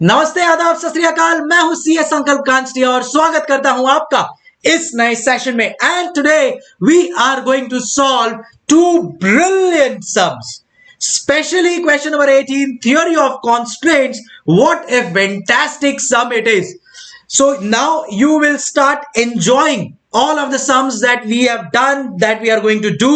नमस्ते, आदाब, सत श्री अकाल। मैं हूं सीए संकल्प कांस्टिया और स्वागत करता हूं आपका इस नए सेशन में। And today we are going to solve two brilliant sums, especially question number 18, theory of constraints. What a fantastic sum it is. So now you will start enjoying all of the sums that we have done, that we are going to do,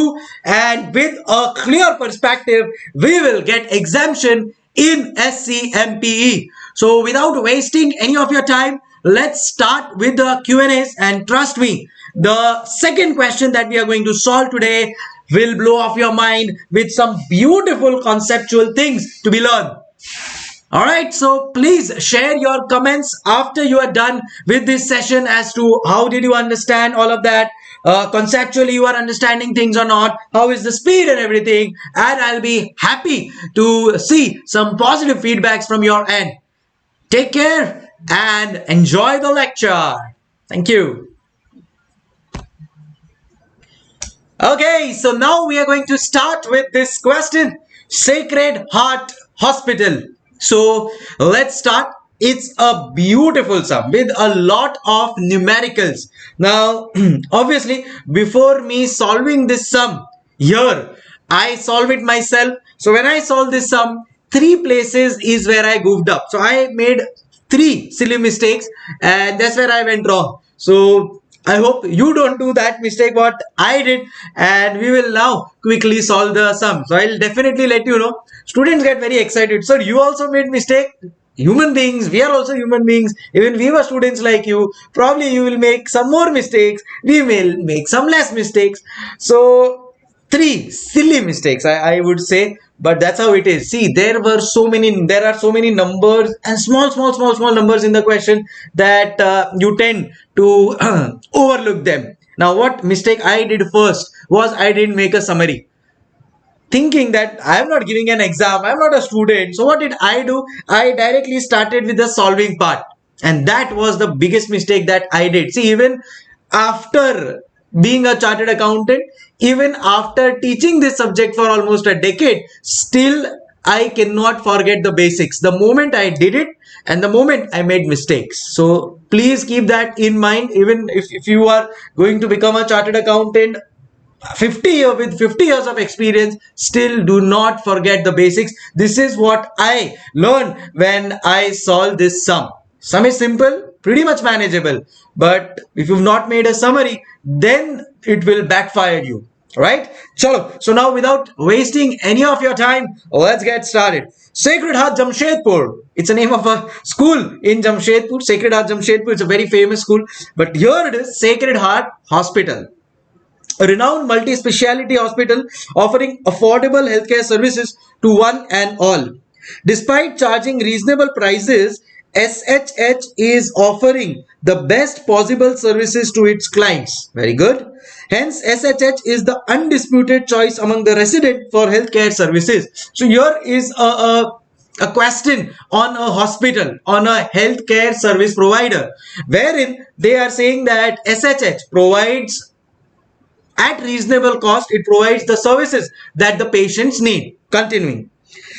and with a clear perspective we will get exemption in SCMPE. So without wasting any of your time, let's start with the Q&As. And trust me, the second question that we are going to solve today will blow off your mind with some beautiful conceptual things to be learned. All right, so please share your comments after you are done with this session as to how did you understand all of that. Conceptually you are understanding things or not, how is the speed and everything, and I'll be happy to see some positive feedbacks from your end. Take care and enjoy the lecture. Thank you. Okay, so now we are going to start with this question, Sacred Heart Hospital. So let's start. It's a beautiful sum with a lot of numericals. Now, obviously, before me solving this sum here, I solve it myself. So when I solve this sum, three places is where I goofed up. So I made three silly mistakes, and that's where I went wrong. So I hope you don't do that mistake what I did, and we will now quickly solve the sum. So I'll definitely let you know. Students get very excited. Sir, you also made mistake. Human beings, we are also human beings. Even we were students like you. Probably you will make some more mistakes. We will make some less mistakes. So three silly mistakes, I would say, but that's how it is. See, there are so many numbers and small numbers in the question that you tend to overlook them. Now what mistake I did first was I didn't make a summary, thinking that I am not giving an exam, I am not a student. So what did I do? I directly started with the solving part, and that was the biggest mistake that I did. See, even after being a chartered accountant, even after teaching this subject for almost a decade, still I cannot forget the basics, the moment I did it and the moment I made mistakes. So please keep that in mind. Even if you are going to become a chartered accountant 50 years of experience, still do not forget the basics. This is what I learned when I solved this sum is simple, pretty much manageable, but if you've not made a summary, then it will backfire you, right? So now without wasting any of your time, let's get started. Sacred Heart Jamshedpur, it's a name of a school in Jamshedpur. Sacred Heart Jamshedpur, it's a very famous school, but here it is, Sacred Heart Hospital, a renowned multi-speciality hospital offering affordable healthcare services to one and all. Despite charging reasonable prices, SHH is offering the best possible services to its clients. Very good. Hence, SHH is the undisputed choice among the resident for healthcare services. So here is a question on a hospital, on a healthcare service provider, wherein they are saying that SHH provides at reasonable cost, it provides the services that the patients need. Continuing.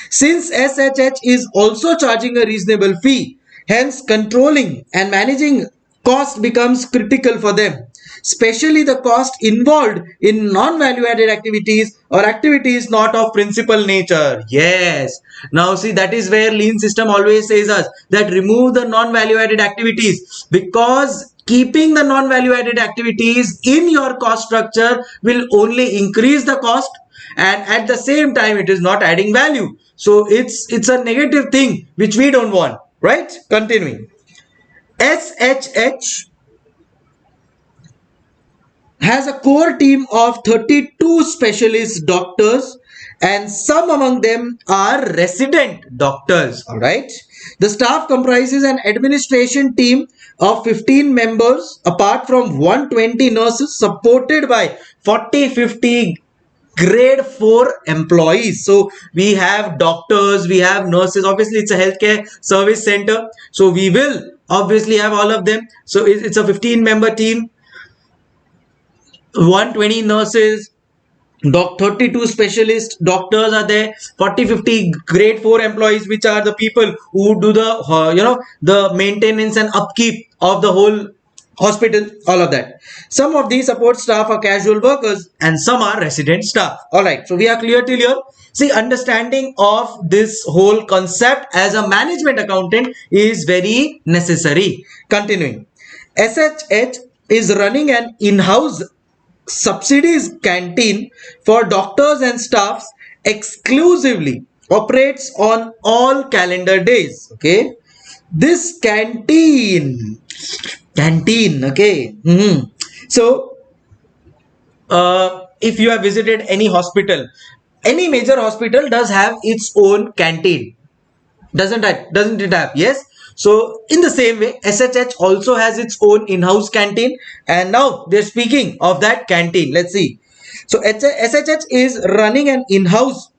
Since SHH is also charging a reasonable fee, hence controlling and managing cost becomes critical for them, especially the cost involved in non-value added activities or activities not of principal nature. Yes, now see, that is where lean system always says us that remove the non-value added activities, because keeping the non-value added activities in your cost structure will only increase the cost, and at the same time it is not adding value. So it's a negative thing which we don't want, right? Continuing. SHH has a core team of 32 specialist doctors, and some among them are resident doctors. All right, the staff comprises an administration team of 15 members apart from 120 nurses, supported by 40-50 grade 4 employees. So we have doctors, we have nurses. Obviously it's a healthcare service center, so we will obviously have all of them. So it's a 15-member team, 120 nurses, Doc 32 specialist doctors are there, 40-50 grade 4 employees, which are the people who do the the maintenance and upkeep of the whole hospital, all of that. Some of these support staff are casual workers and some are resident staff. All right, so we are clear till here. See, understanding of this whole concept as a management accountant is very necessary. Continuing, SHH is running an in-house subsidies canteen for doctors and staffs exclusively, operates on all calendar days. Okay, this canteen, okay. So if you have visited any hospital, any major hospital does have its own canteen, doesn't it have? Yes. So in the same way, SHH also has its own in-house canteen, and now they're speaking of that canteen. Let's see. So SHH is running an in-house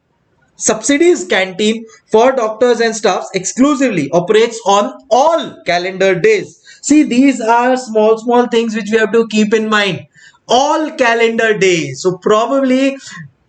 subsidies canteen for doctors and staffs exclusively, operates on all calendar days. See, these are small things which we have to keep in mind. All calendar days. So probably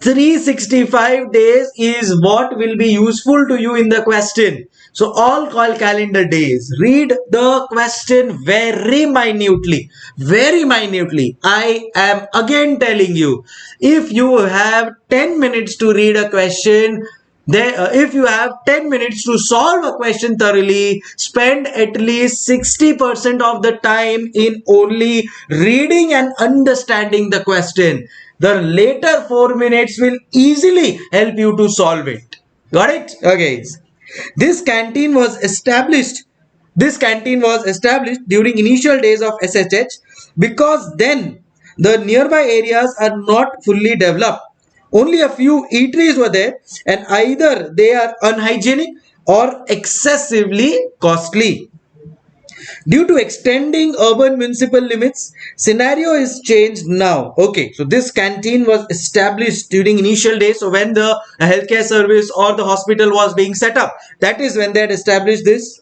365 days is what will be useful to you in the question. So all call calendar days. Read the question very minutely. Very minutely. I am again telling you, if you have 10 minutes to read a question, if you have 10 minutes to solve a question thoroughly, spend at least 60% of the time in only reading and understanding the question. The later 4 minutes will easily help you to solve it. Got it? Okay. This canteen was established. This canteen was established during initial days of SHH because then the nearby areas are not fully developed. Only a few eateries were there, and either they are unhygienic or excessively costly. Due to extending urban municipal limits, scenario is changed now. Okay, so this canteen was established during initial days. So when the healthcare service or the hospital was being set up, that is when they had established this.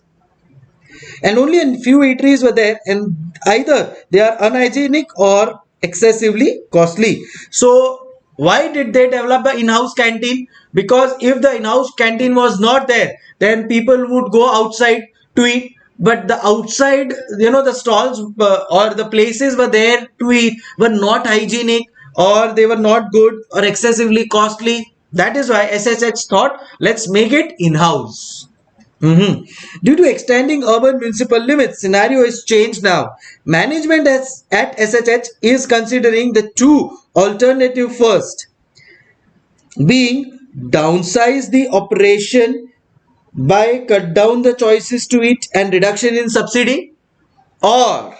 And only a few eateries were there, and either they are unhygienic or excessively costly. So why did they develop the in-house canteen? Because if the in-house canteen was not there, then people would go outside to eat. But the outside, the stalls or the places were there to eat were not hygienic, or they were not good or excessively costly. That is why SHH thought, let's make it in-house. Due to extending urban municipal limits, scenario is changed now. Management at SHH is considering the two alternative. First being downsize the operation by cut down the choices to eat and reduction in subsidy, or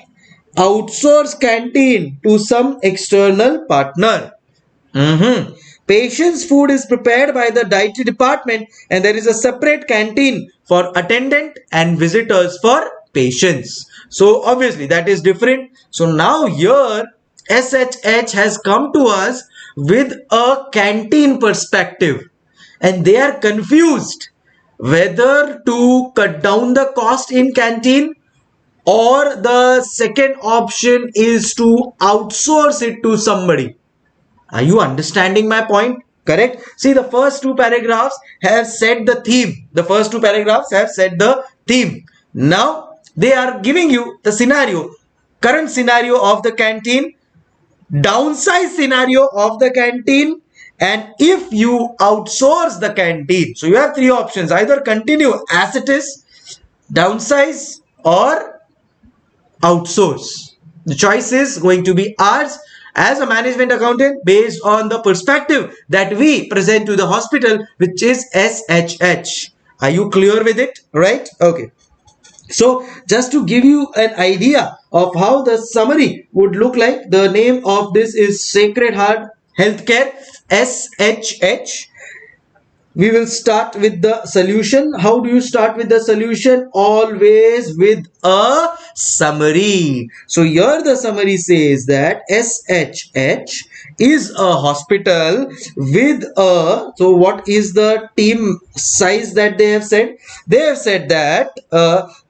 outsource canteen to some external partner. Patient's food is prepared by the dietary department, and there is a separate canteen for attendant and visitors for patients. So obviously that is different. So now here SHH has come to us with a canteen perspective, and they are confused whether to cut down the cost in canteen, or the second option is to outsource it to somebody. Are you understanding my point? Correct? See, the first two paragraphs have set the theme. The first two paragraphs have set the theme. Now they are giving you the scenario, current scenario of the canteen, downside scenario of the canteen, and if you outsource the canteen. So you have three options: either continue as it is, downsize, or outsource. The choice is going to be ours as a management accountant based on the perspective that we present to the hospital, which is SHH. Are you clear with it? Right? Okay. So just to give you an idea of how the summary would look like, the name of this is Sacred Heart Healthcare, SHH. We will start with the solution. How do you start with the solution? Always with a summary. So here the summary says that SHH is a hospital with a, so what is the team size that they have said? They have said that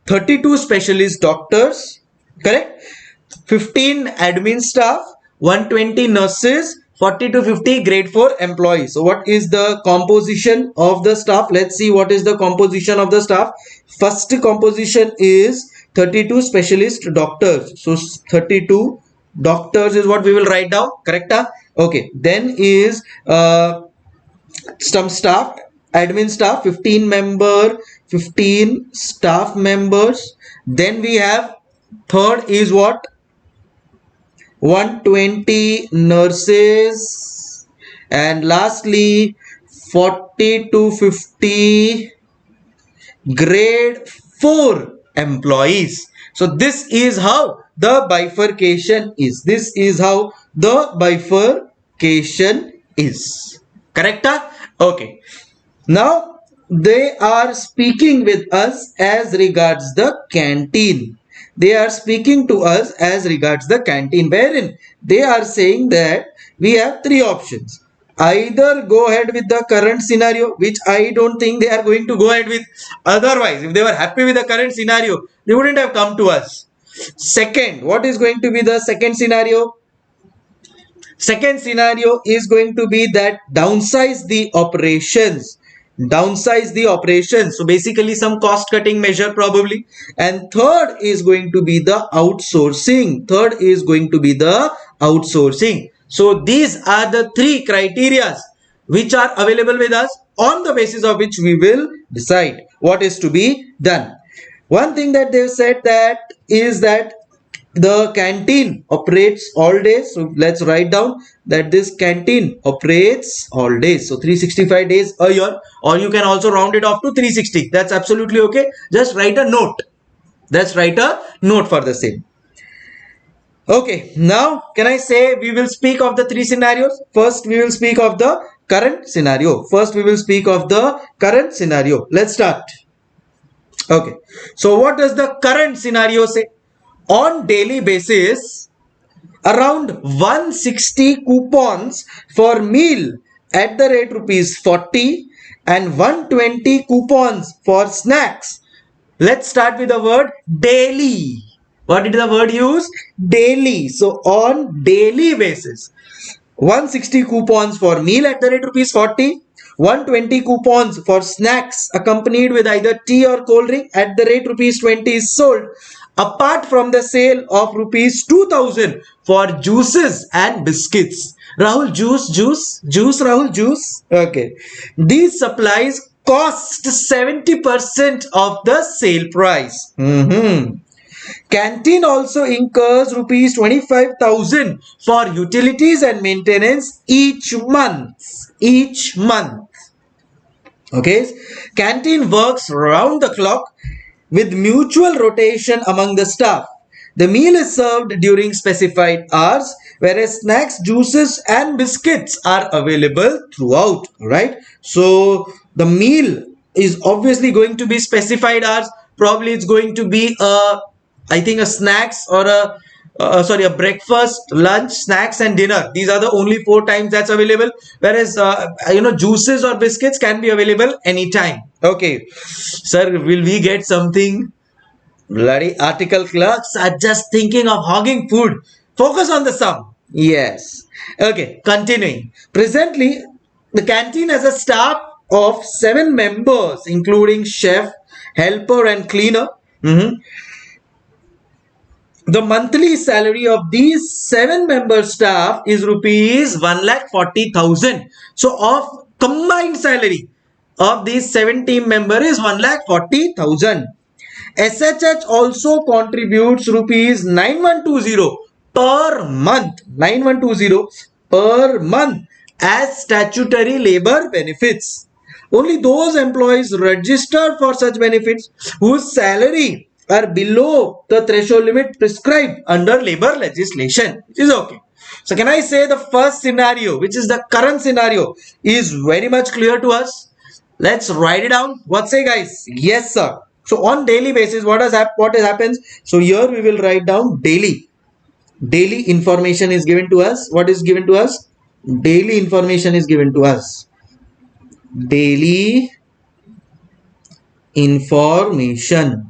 32 specialist doctors, correct? 15 admin staff, 120 nurses, 40 to 50 grade 4 employees. So what is the composition of the staff? Let's see what is the composition of the staff. First composition is 32 specialist doctors. So 32 doctors is what we will write down, correct? Okay, then is some staff, admin staff, 15 staff members. Then we have third is what, 120 nurses, and lastly 40 to 50 grade 4 employees. So this is how the bifurcation is. This is how the bifurcation is. Correct? Okay. Now they are speaking with us as regards the canteen. They are speaking to us as regards the canteen, wherein they are saying that we have three options. Either go ahead with the current scenario, which I don't think they are going to go ahead with. Otherwise, if they were happy with the current scenario, they wouldn't have come to us. Second, what is going to be the second scenario? Second scenario is going to be that downsize the operations. Downsize the operations. So basically some cost cutting measure probably. And third is going to be the outsourcing. Third is going to be the outsourcing. So these are the three criteria which are available with us, on the basis of which we will decide what is to be done. One thing that they've said that is that the canteen operates all days. So let's write down that this canteen operates all days. So 365 days a year, or you can also round it off to 360. That's absolutely okay. Just write a note. Let's write a note for the same. Okay, now can I say we will speak of the three scenarios? First, we will speak of the current scenario. First, we will speak of the current scenario. Let's start. Okay, so what does the current scenario say? On daily basis, around 160 coupons for meal at the rate rupees 40 and 120 coupons for snacks. Let's start with the word daily. What did the word use? Daily. So on daily basis, 160 coupons for meal at the rate rupees 40, 120 coupons for snacks accompanied with either tea or cold drink at the rate rupees 20 is sold, apart from the sale of rupees 2000 for juices and biscuits. Rahul, juice, Rahul, juice. Okay. These supplies cost 70% of the sale price. Canteen also incurs rupees 25,000 for utilities and maintenance each month. Okay. Canteen works round the clock with mutual rotation among the staff. The meal is served during specified hours, whereas snacks, juices and biscuits are available throughout, right? So the meal is obviously going to be specified hours. Probably it's going to be I think a snacks or a breakfast, lunch, snacks and dinner. These are the only 4 times that's available, whereas juices or biscuits can be available anytime. Okay, sir, will we get something? Bloody article clerks are just thinking of hogging food. Focus on the sum. Yes. Okay, continuing. Presently, the canteen has a staff of 7 members, including chef, helper and cleaner. The monthly salary of these 7-member staff is rupees 1,40,000. So of combined salary of these 7 team members is 1,40,000. SHH also contributes rupees 9120 per month. 9120 per month as statutory labor benefits. Only those employees registered for such benefits whose salary are below the threshold limit prescribed under labor legislation, which is okay. So can I say the first scenario, which is the current scenario, is very much clear to us? Let's write it down. What say, guys? Yes, sir. So on daily basis, what happens? So here we will write down daily. Daily information is given to us. What is given to us? Daily information is given to us. Daily information.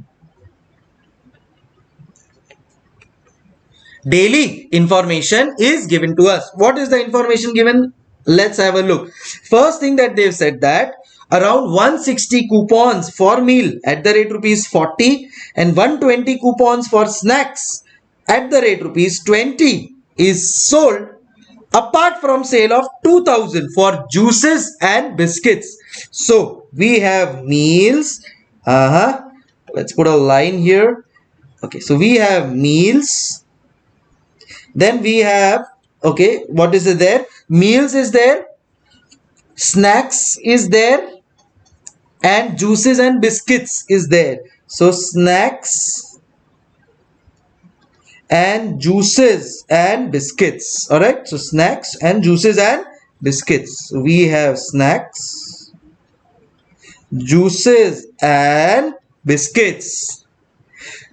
daily information is given to us. What is the information given? Let's have a look. First thing that they've said that around 160 coupons for meal at the rate rupees 40 and 120 coupons for snacks at the rate rupees 20 is sold, apart from sale of 2000 for juices and biscuits. So we have meals. Let's put a line here. Okay, so we have meals. Then we have, okay, what is it there? Meals is there, snacks is there, and juices and biscuits is there. So snacks and juices and biscuits. All right, so snacks and juices and biscuits. So we have snacks, juices and biscuits.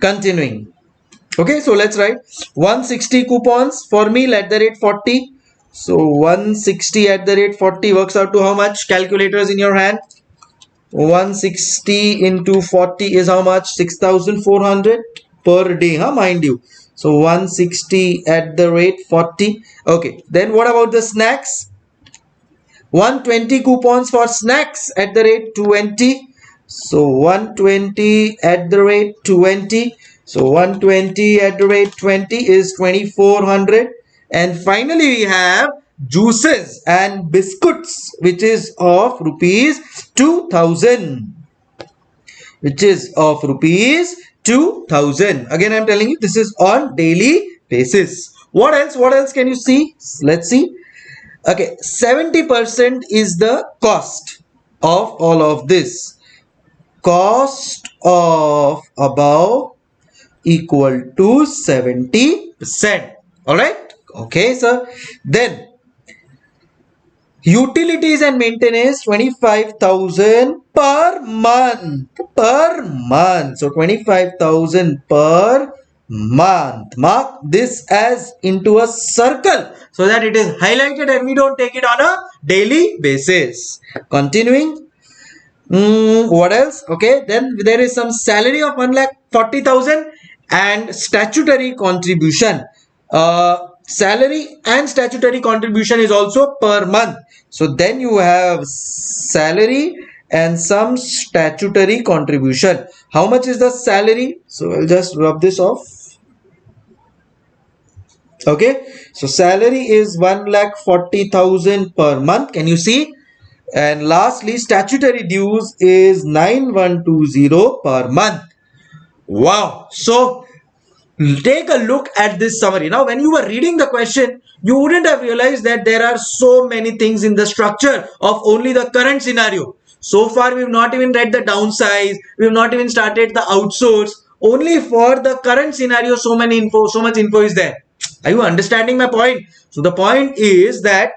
Continuing. Okay, so let's write 160 coupons for meal at the rate 40. So 160 at the rate 40 works out to how much? Calculators in your hand. 160 into 40 is how much? 6,400 per day, mind you. So 160 at the rate 40. Okay, then what about the snacks? 120 coupons for snacks at the rate 20. So 120 at the rate 20. So 120 at the rate 20 is 2,400. And finally we have juices and biscuits, which is of rupees 2,000. Which is of rupees 2,000. Again, I'm telling you, this is on daily basis. What else? What else can you see? Let's see. Okay, 70% is the cost of all of this. Cost of above equal to 70%. All right. Okay, sir. Then utilities and maintenance 25,000 per month. Per month. So 25,000 per month. Mark this as into a circle so that it is highlighted and we don't take it on a daily basis. Continuing. What else? Okay, then there is some salary of 1,40,000 and statutory contribution. Salary and statutory contribution is also per month. So then you have salary and some statutory contribution. How much is the salary? So I'll just rub this off. Okay, so salary is 1,40,000 per month. Can you see? And lastly, statutory dues is 9,120 per month. Wow. So take a look at this summary. Now, when you were reading the question, you wouldn't have realized that there are so many things in the structure of only the current scenario. So far, we've not even read the downsize. We've not even started the outsource. Only for the current scenario, so much info is there. Are you understanding my point? So the point is that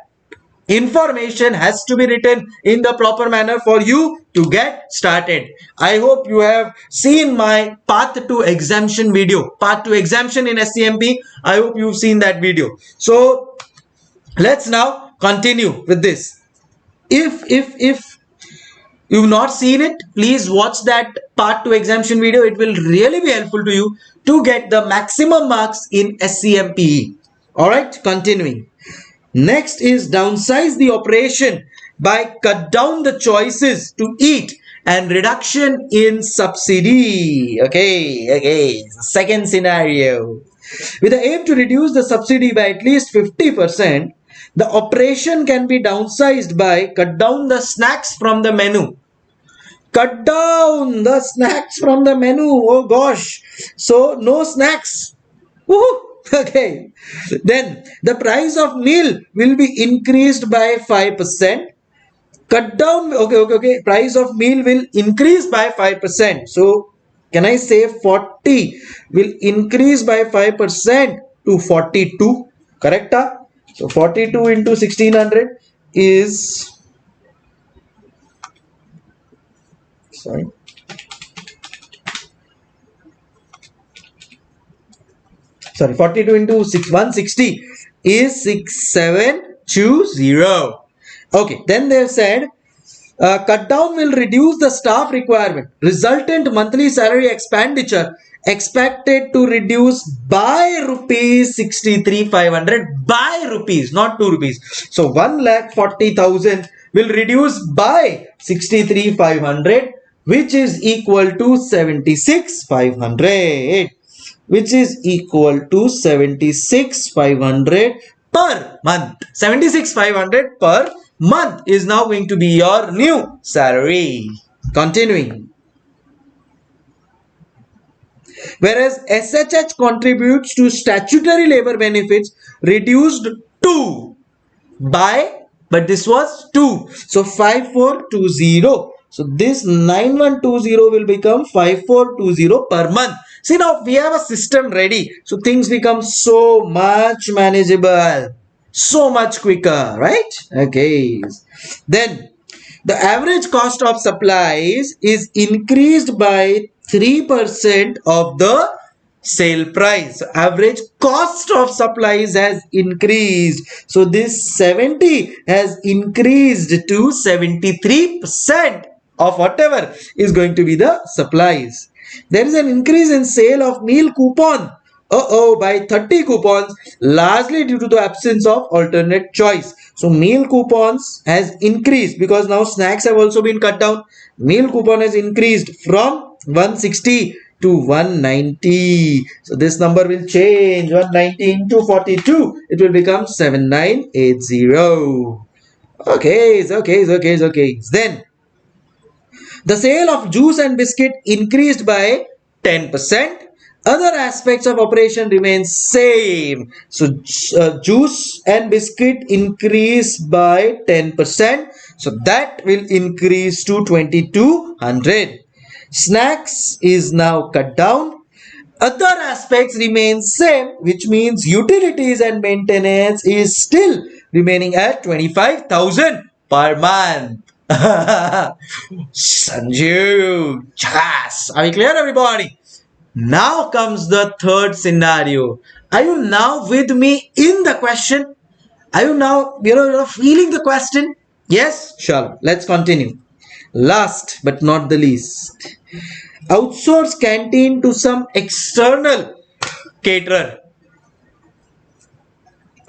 information has to be written in the proper manner for you to get started. I hope you have seen my path to exemption video, path to exemption in SCMP. I hope you've seen that video. So let's now continue with this. If you've not seen it, please watch that path to exemption video. It will really be helpful to you to get the maximum marks in SCMPE. All right, continuing. Next is downsize the operation by cut down the choices to eat and reduction in subsidy. Okay. Second scenario. With the aim to reduce the subsidy by at least 50%, the operation can be downsized by cut down the snacks from the menu. Cut down the snacks from the menu. Oh gosh. So no snacks. Woohoo. Okay, then the price of meal will be increased by 5%. Cut down, okay. Price of meal will increase by 5%. So can I say 40 will increase by 5% to 42? Correct? So 42 into 1600 is, sorry. Sorry, 42 into 160 is 6720. Okay, then they have said Cut down will reduce the staff requirement. Resultant monthly salary expenditure expected to reduce by rupees 63,500, by rupees, not 2 rupees. So 1,40,000 will reduce by 63,500, which is equal to 76,500, which is equal to 76,500 per month. 76,500 per month is now going to be your new salary. Continuing. Whereas SHH contributes to statutory labor benefits reduced to by, but this was 2. So 5420. So this 9120 will become 5420 per month. See, now we have a system ready. So things become so much manageable, so much quicker, right? Okay. Then the average cost of supplies is increased by 3% of the sale price. So average cost of supplies has increased. So this 70 has increased to 73% of whatever is going to be the supplies. There is an increase in sale of meal coupon. By 30 coupons, largely due to the absence of alternate choice. So meal coupons has increased because now snacks have also been cut down. Meal coupon has increased from 160 to 190. So this number will change. 190 into 42. It will become 7980. Okay. Then the sale of juice and biscuit increased by 10%. Other aspects of operation remain same. So juice and biscuit increase by 10%. So that will increase to 2200. Snacks is now cut down. Other aspects remain same, which means utilities and maintenance is still remaining at 25,000 per month. Sanju, yes. Are we clear, everybody? Now comes the third scenario. Are you now with me in the question? Are you now, feeling the question? Yes? Sure. Let's continue. Last but not the least. Outsource canteen to some external caterer.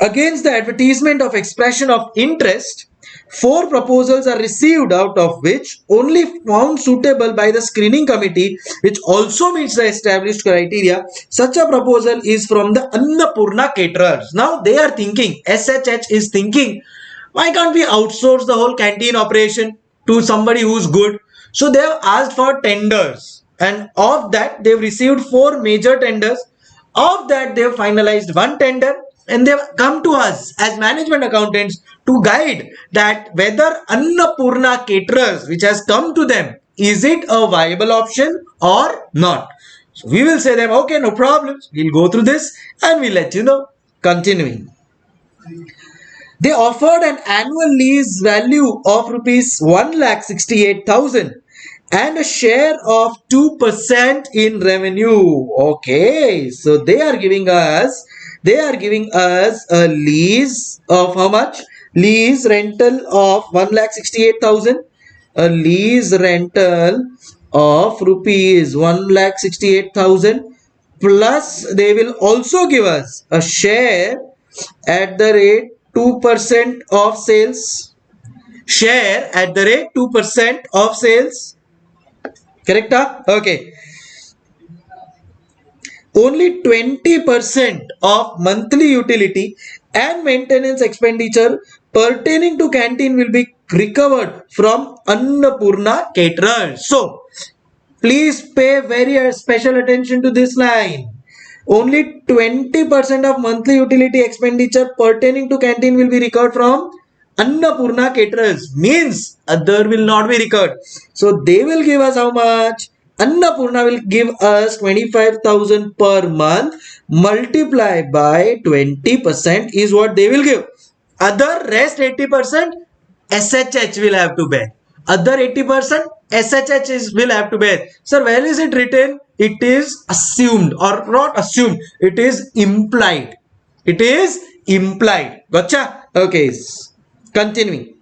Against the advertisement of expression of interest, 4 proposals are received, out of which only found suitable by the screening committee, which also meets the established criteria. Such a proposal is from the Annapurna caterers. Now they are thinking, SHH is thinking, why can't we outsource the whole canteen operation to somebody who's good? So they have asked for tenders, and of that they've received 4 major tenders. Of that, they've finalized 1 tender, and they've come to us as management accountants to guide that whether Annapurna caterers, which has come to them, is it a viable option or not. So we will say them, okay, no problems. We'll go through this and we'll let you know. Continuing. They offered an annual lease value of rupees 1,68,000 and a share of 2% in revenue. Okay, so they are giving us a lease of how much? Lease rental of 1,68,000. A lease rental of rupees 1,68,000, plus they will also give us a share at the rate 2% of sales. Share at the rate 2% of sales. Correct? Okay. Only 20% of monthly utility and maintenance expenditure pertaining to canteen will be recovered from Annapurna caterers. So, please pay very special attention to this line. Only 20% of monthly utility expenditure pertaining to canteen will be recovered from Annapurna caterers. Means other will not be recovered. So they will give us how much? Annapurna will give us 25,000 per month. Multiply by 20% is what they will give. Other rest 80% SHH will have to bear. Other 80% SHH will have to bear. Sir, where is it written? It is assumed, or not assumed. It is implied. It is implied. Gotcha? Okay. Continuing.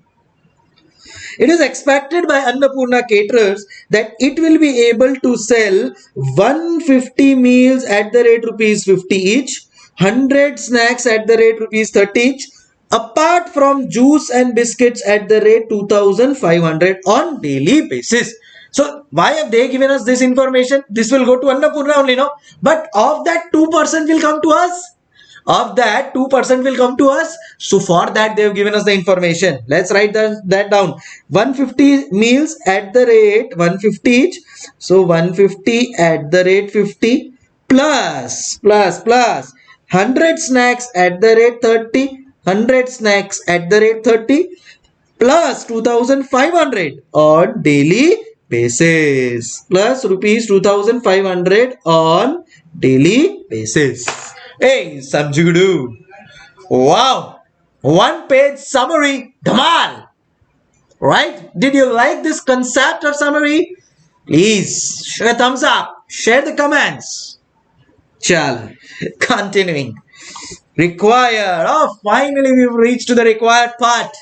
It is expected by Annapurna caterers that it will be able to sell 150 meals at the rate rupees 50 each, 100 snacks at the rate rupees 30 each, apart from juice and biscuits at the rate 2500 on daily basis. So why have they given us this information? This will go to Annapurna only, no? But of that 2% will come to us. Of that 2% will come to us. So for that they have given us the information. Let's write that down. 150 meals at the rate 150 each. So 150 at the rate 50 plus 100 snacks at the rate 30, 100 snacks at the rate 30 plus 2500 on daily basis, plus rupees 2500 on daily basis. Hey, Samjigudu. Wow. One page summary. Dhamal. Right? Did you like this concept of summary? Please share a thumbs up. Share the comments. Chal. Continuing. Required. Oh, finally we've reached to the required part.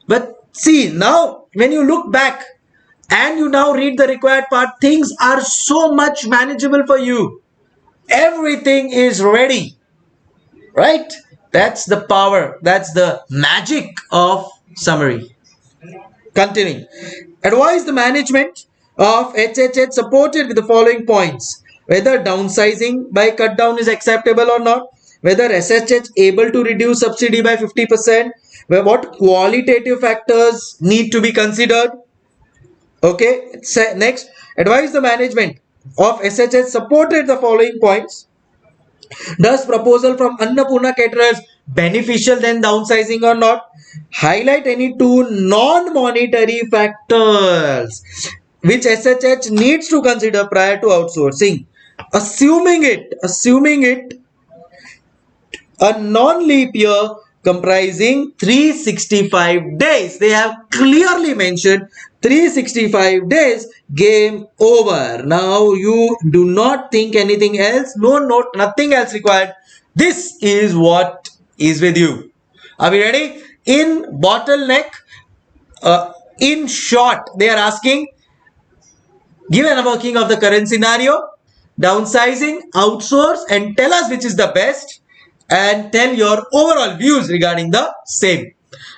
But see, now when you look back and you now read the required part, things are so much manageable for you. Everything is ready, right? That's the power, that's the magic of summary. Continuing. Advise the management of HHH supported with the following points: whether downsizing by cut down is acceptable or not, whether SHH able to reduce subsidy by 50%, what qualitative factors need to be considered. Okay, next, advise the management of SHH supported the following points. Does proposal from Annapurna caterers beneficial than downsizing or not? Highlight any two non-monetary factors which SHH needs to consider prior to outsourcing. Assuming it a non-leap year comprising 365 days. They have clearly mentioned 365 days, game over. Now you do not think anything else. No, nothing else required. This is what is with you. Are we ready? In bottleneck, in short, they are asking, given a working of the current scenario, downsizing, outsource, and tell us which is the best, and tell your overall views regarding the same.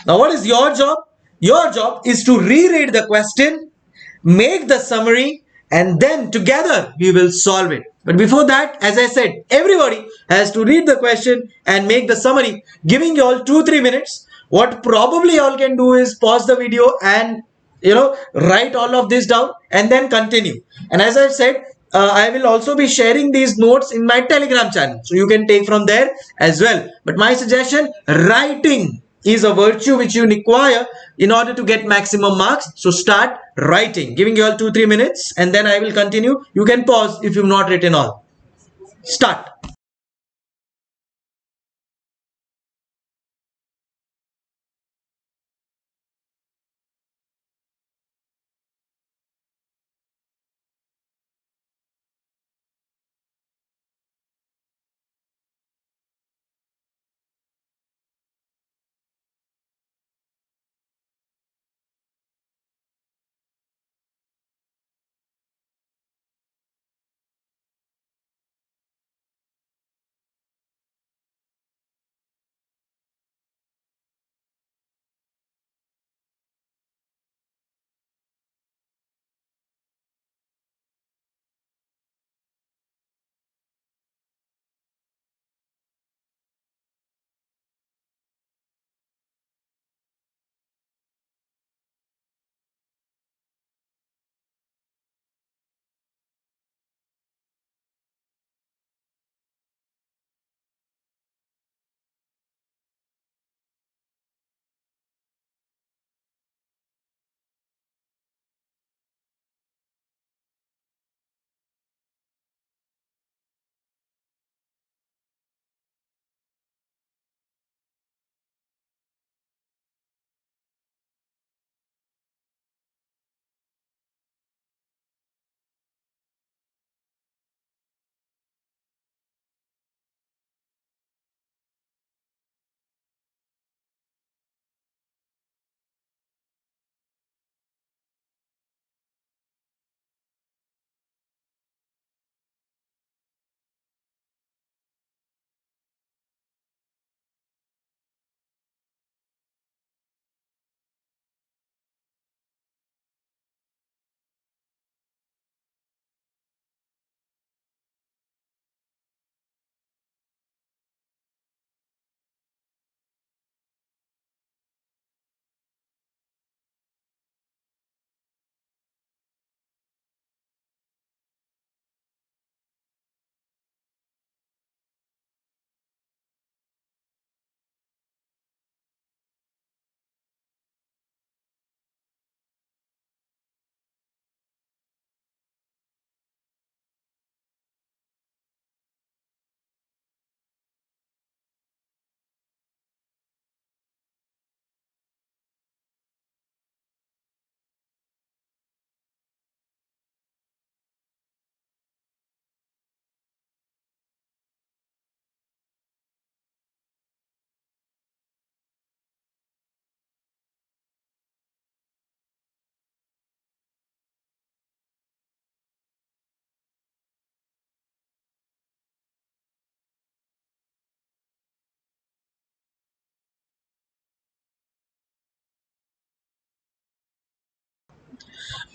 Now, what is your job? Your job is to reread the question, make the summary, and then together we will solve it. But before that, as I said, everybody has to read the question and make the summary, giving you all 2-3 minutes. What probably you all can do is pause the video and write all of this down and then continue. And as I said, I will also be sharing these notes in my Telegram channel, so you can take from there as well. But my suggestion, writing is a virtue which you require in order to get maximum marks. So start writing, giving you all 2-3 minutes, and then I will continue. You can pause if you've not written all. Start.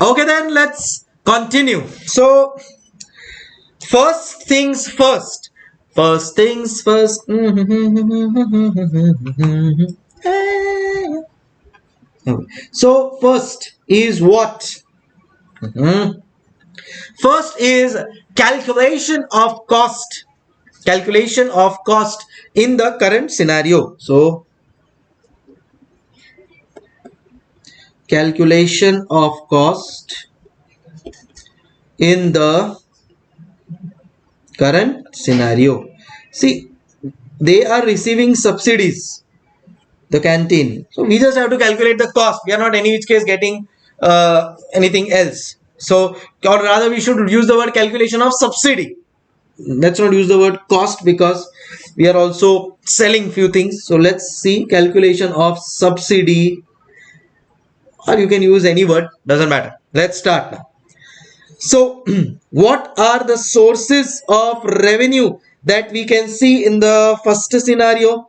Okay, then let's continue. So first things first. First things first. So first is what? First is calculation of cost. Calculation of cost in the current scenario. So calculation of cost in the current scenario. See, they are receiving subsidies, the canteen, so we just have to calculate the cost. We are not any which case getting anything else. So, or rather we should use the word calculation of subsidy. Let's not use the word cost because we are also selling few things. So let's see calculation of subsidy, or you can use any word, doesn't matter. Let's start now. So what are the sources of revenue that we can see in the first scenario?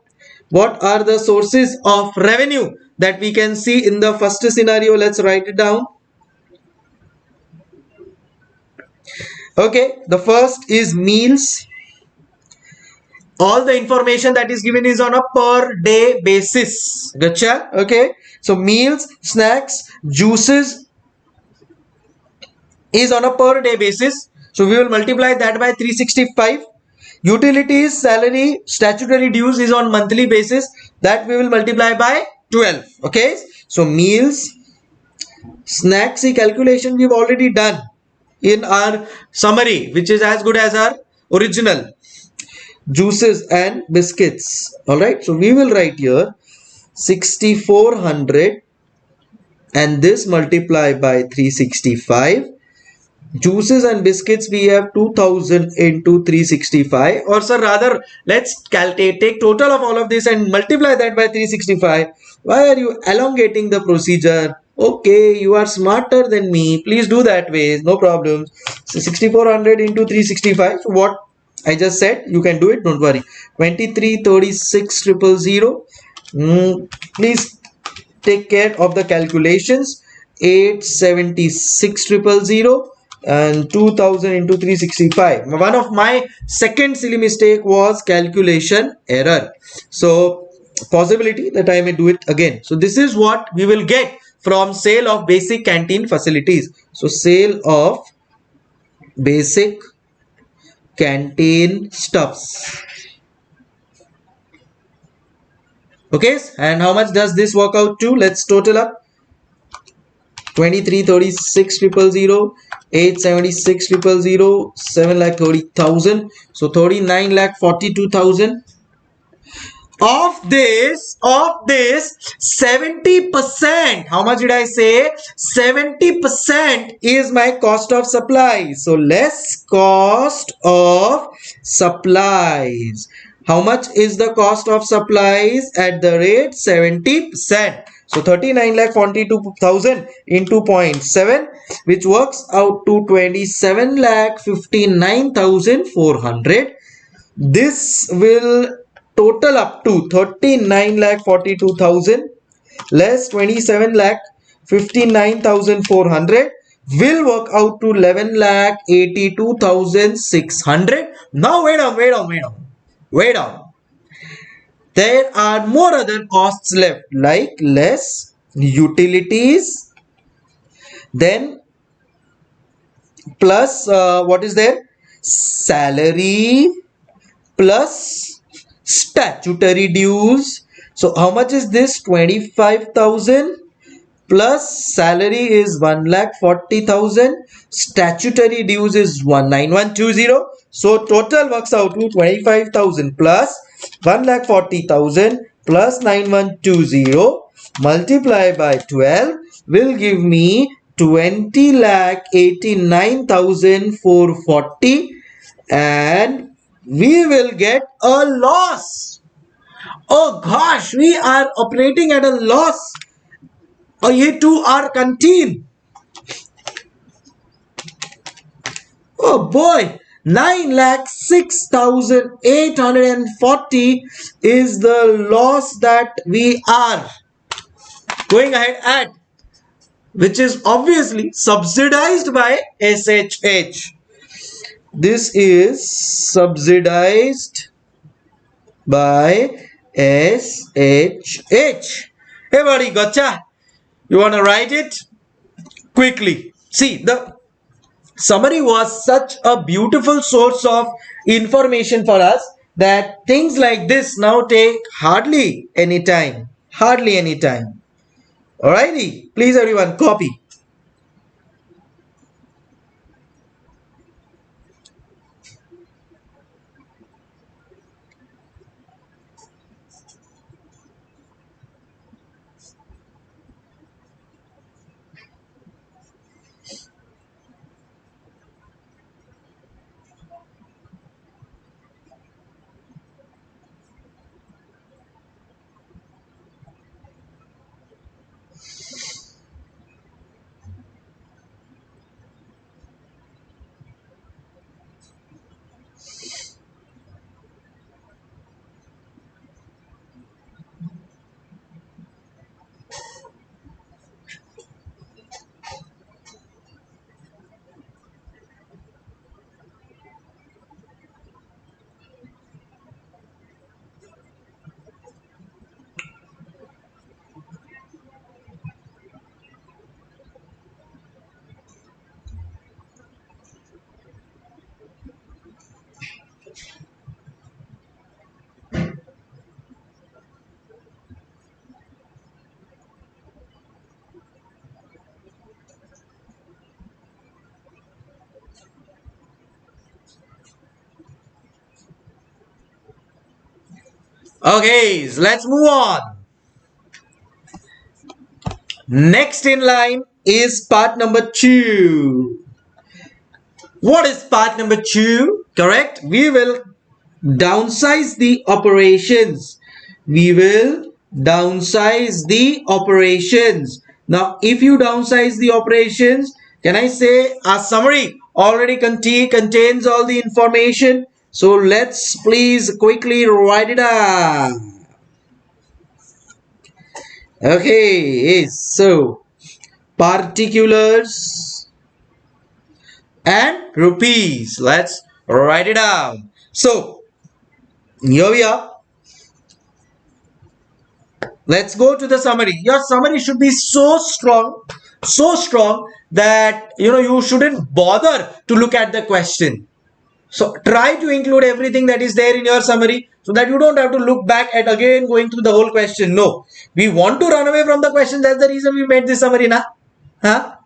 What are the sources of revenue that we can see in the first scenario? Let's write it down. Okay, the first is meals. All the information that is given is on a per day basis. Gotcha? Okay, so meals, snacks, juices is on a per day basis. So we will multiply that by 365. Utilities, salary, statutory dues is on monthly basis. That we will multiply by 12. Okay, so meals, snacks calculation we've already done in our summary, which is as good as our original. Juices and biscuits. All right, so we will write here 6400 and this multiply by 365. Juices and biscuits we have 2000 into 365, or sir rather let's take total of all of this and multiply that by 365. Why are you elongating the procedure? Okay, you are smarter than me, please do that way, no problem. So 6400 into 365, so what I just said, you can do it, don't worry. 2336,000. Please take care of the calculations. 876,000 and 2000 into 365. One of my second silly mistake was calculation error. So possibility that I may do it again. So this is what we will get from sale of basic canteen facilities. So sale of basic canteen stuffs. Okay, and how much does this work out to? Let's total up. 2336,000, 876,000, 7,30,000. So 39,42,000. Of this 70%, how much did I say? 70% is my cost of supplies. So less cost of supplies. How much is the cost of supplies at the rate 70%? So 39,42,000 into 0.7, which works out to 27,59,400. This will total up to 39,42,000 less 27,59,400 will work out to 11,82,600. Now wait on. There are more other costs left, like less utilities, then plus what is there? Salary plus statutory dues. So how much is this? 25,000 plus salary is 1,40,000. Statutory dues is 19120. So total works out to 25,000 plus 1,40,000 plus 9120 multiply by 12 will give me 20,89,440, and we will get a loss. Oh gosh, we are operating at a loss. Oh, ye to our canteen. Oh boy, 9,06,840 is the loss that we are going ahead at. which is obviously subsidized by SHH. This is subsidized by SHH. Hey buddy, gotcha? You want to write it? Quickly. See, the summary was such a beautiful source of information for us that things like this now take hardly any time. Hardly any time. Alrighty, please everyone copy. Okay, so let's move on. Next in line is part number 2. What is part number 2? Correct? We will downsize the operations. We will downsize the operations. Now, if you downsize the operations, can I say a summary already contains all the information? So let's please quickly write it up. Okay, so particulars and rupees. Let's write it down. So here we are. Let's go to the summary. Your summary should be so strong that you shouldn't bother to look at the question. So try to include everything that is there in your summary so that you don't have to look back at again going through the whole question. No, we want to run away from the question. That's the reason we made this summary, na? Huh?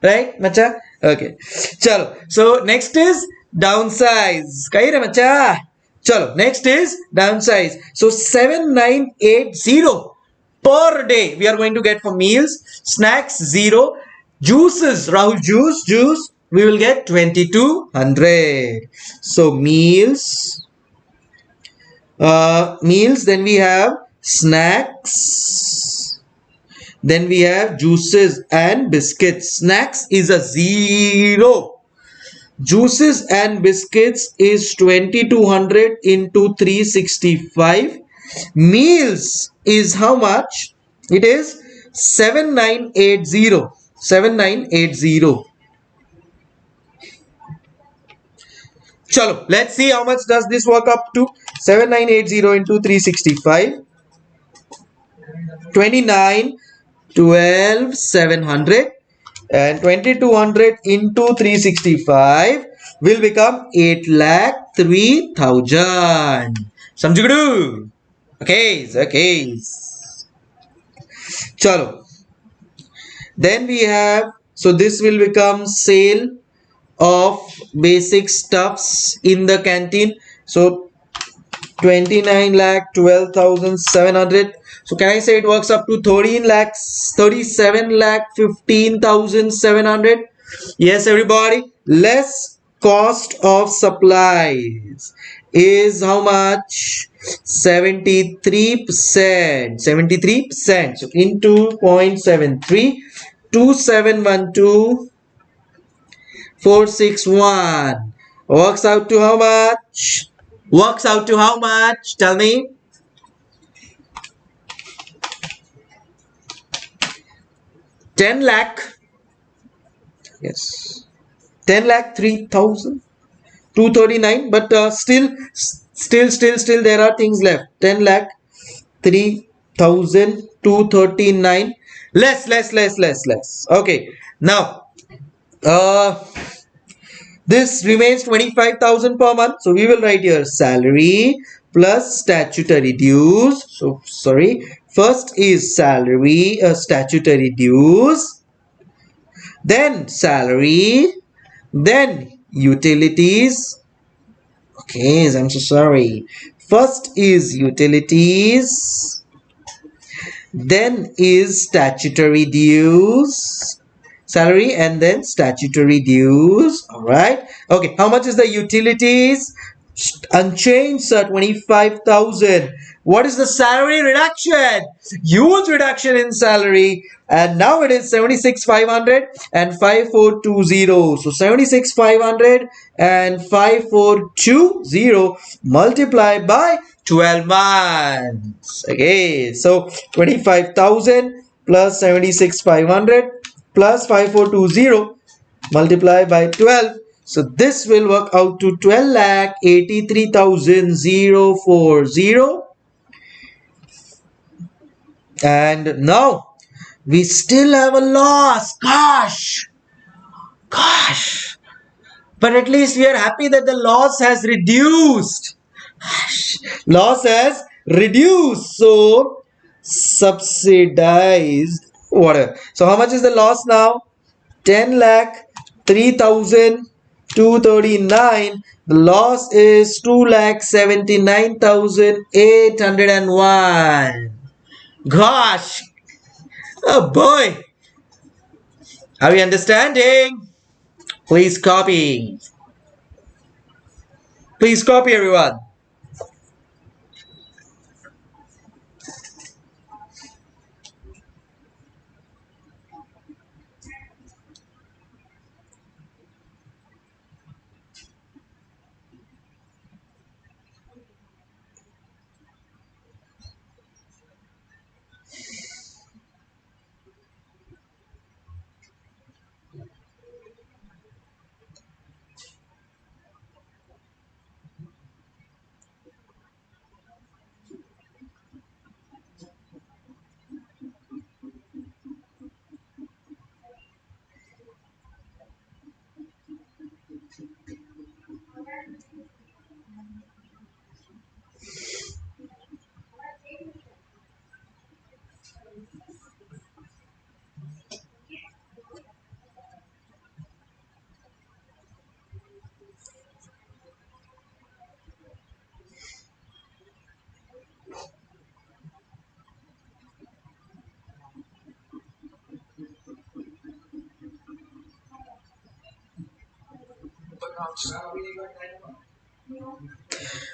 Right, macha? Okay. Chalo. So next is downsize. Kahi re macha? Chalo. Next is downsize. So 7980 per day we are going to get for meals. Snacks 0. Juices, Rahul, juice we will get 2200. So meals, then we have snacks, then we have juices and biscuits. Snacks is a 0. Juices and biscuits is 2200 into 365. Meals is how much? It is 7980. 7980. Chalo, let's see how much does this work up to. 7980 into 365. 29, 12, 700. And 2200 into 365 will become 8,03,000. Samjhigadu? Okay, okay. Chalo. Then we have, so this will become sale of basic stuffs in the canteen. So 29 lakh 12,700. So can I say it works up to 13 lakhs 37 lakh 15,700? Yes, everybody. Less cost of supplies is how much? 73%. 73%. So into 0.73, 2712 461 works out to how much? Works out to how much? Tell me. 10 lakh, yes, 10 lakh 3,239, but still there are things left. 10 lakh 3,239, less. Okay, now this remains 25,000 per month. So we will write here salary plus statutory dues. So sorry, first is salary, statutory dues, then salary, then utilities. Okay, I'm so sorry. First is utilities, then is statutory dues, salary, and then statutory dues. All right. Okay, how much is the utilities? Unchanged, sir, 25,000. What is the salary reduction? Huge reduction in salary, and now it is 76,500 and 5,420. So 76,500 and 5,420 multiplied by 12 months. Okay, so 25,000 plus 76,500 plus 5,420 multiply by 12. So this will work out to 12,83,040. And now we still have a loss. Gosh. But at least we are happy that the loss has reduced. Loss has reduced. So subsidized whatever. So how much is the loss now? 10 lakh 3,239. The loss is 2,79,801. Gosh, oh boy, are you understanding? Please copy everyone.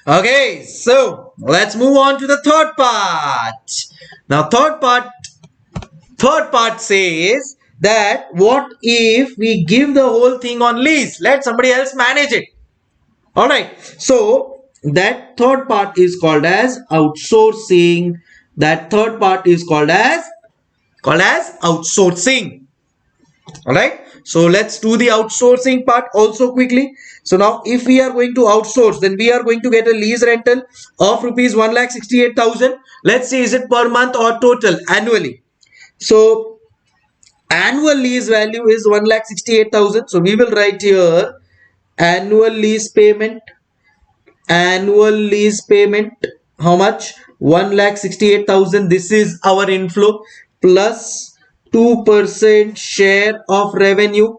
Okay, so let's move on to the third part. Now, third part says that what if we give the whole thing on lease? Let somebody else manage it. All right. So that third part is called as outsourcing. That third part is called as outsourcing. All right. So let's do the outsourcing part also quickly. So now if we are going to outsource, then we are going to get a lease rental of rupees 1,68,000. Let's see, is it per month or total annually? So annual lease value is 1,68,000. So we will write here annual lease payment. How much? 1,68,000. This is our inflow plus 2% share of revenue.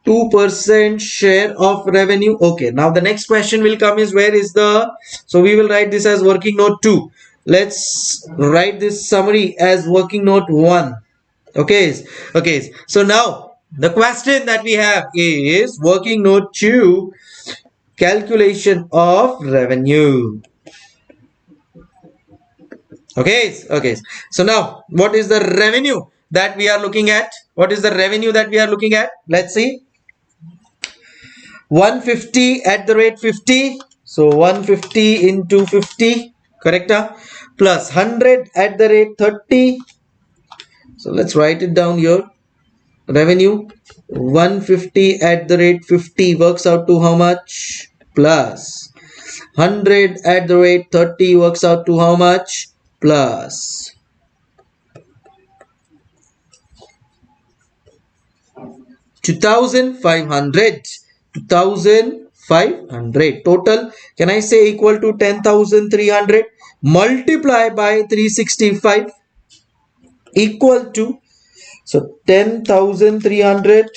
2% share of revenue. Okay, now the next question will come is where is the, so we will write this as working note 2. Let's write this summary as working note 1. Okay, so now the question that we have is working note 2, calculation of revenue. Okay, so now what is the revenue that we are looking at? Let's see. 150 at the rate 50. So 150 into 50, correct? Plus 100 at the rate 30. So let's write it down here. revenue 150 at the rate 50 works out to how much? Plus 100 at the rate 30 works out to how much? Plus 2500. 2500 total, can I say equal to 10,300 multiply by 365 equal to, so 10,300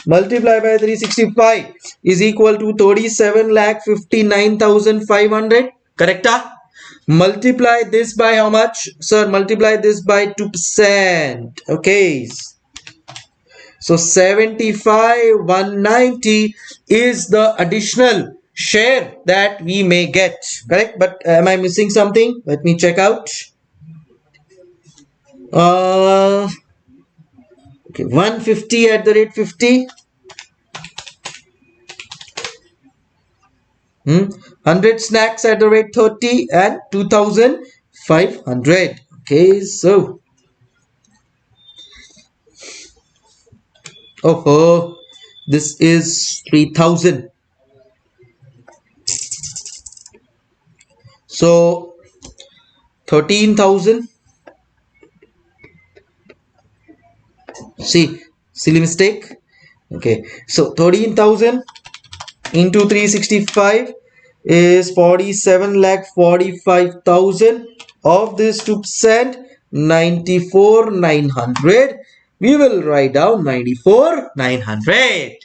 multiply by 365 is equal to 37,59,500. Correct? Multiply this by how much, sir? Multiply this by 2%. Okay, so 75 190 is the additional share that we may get. Correct? But am I missing something? Let me check out. Okay, 150 at the rate 50. 100 snacks at the rate 30 and 2,500. Okay, so oh, this is 3,000. So 13,000. See, silly mistake. Okay, so 13,000 into 365 is 47,45,000. Of this 2%, 94,900. We will write down 94,900.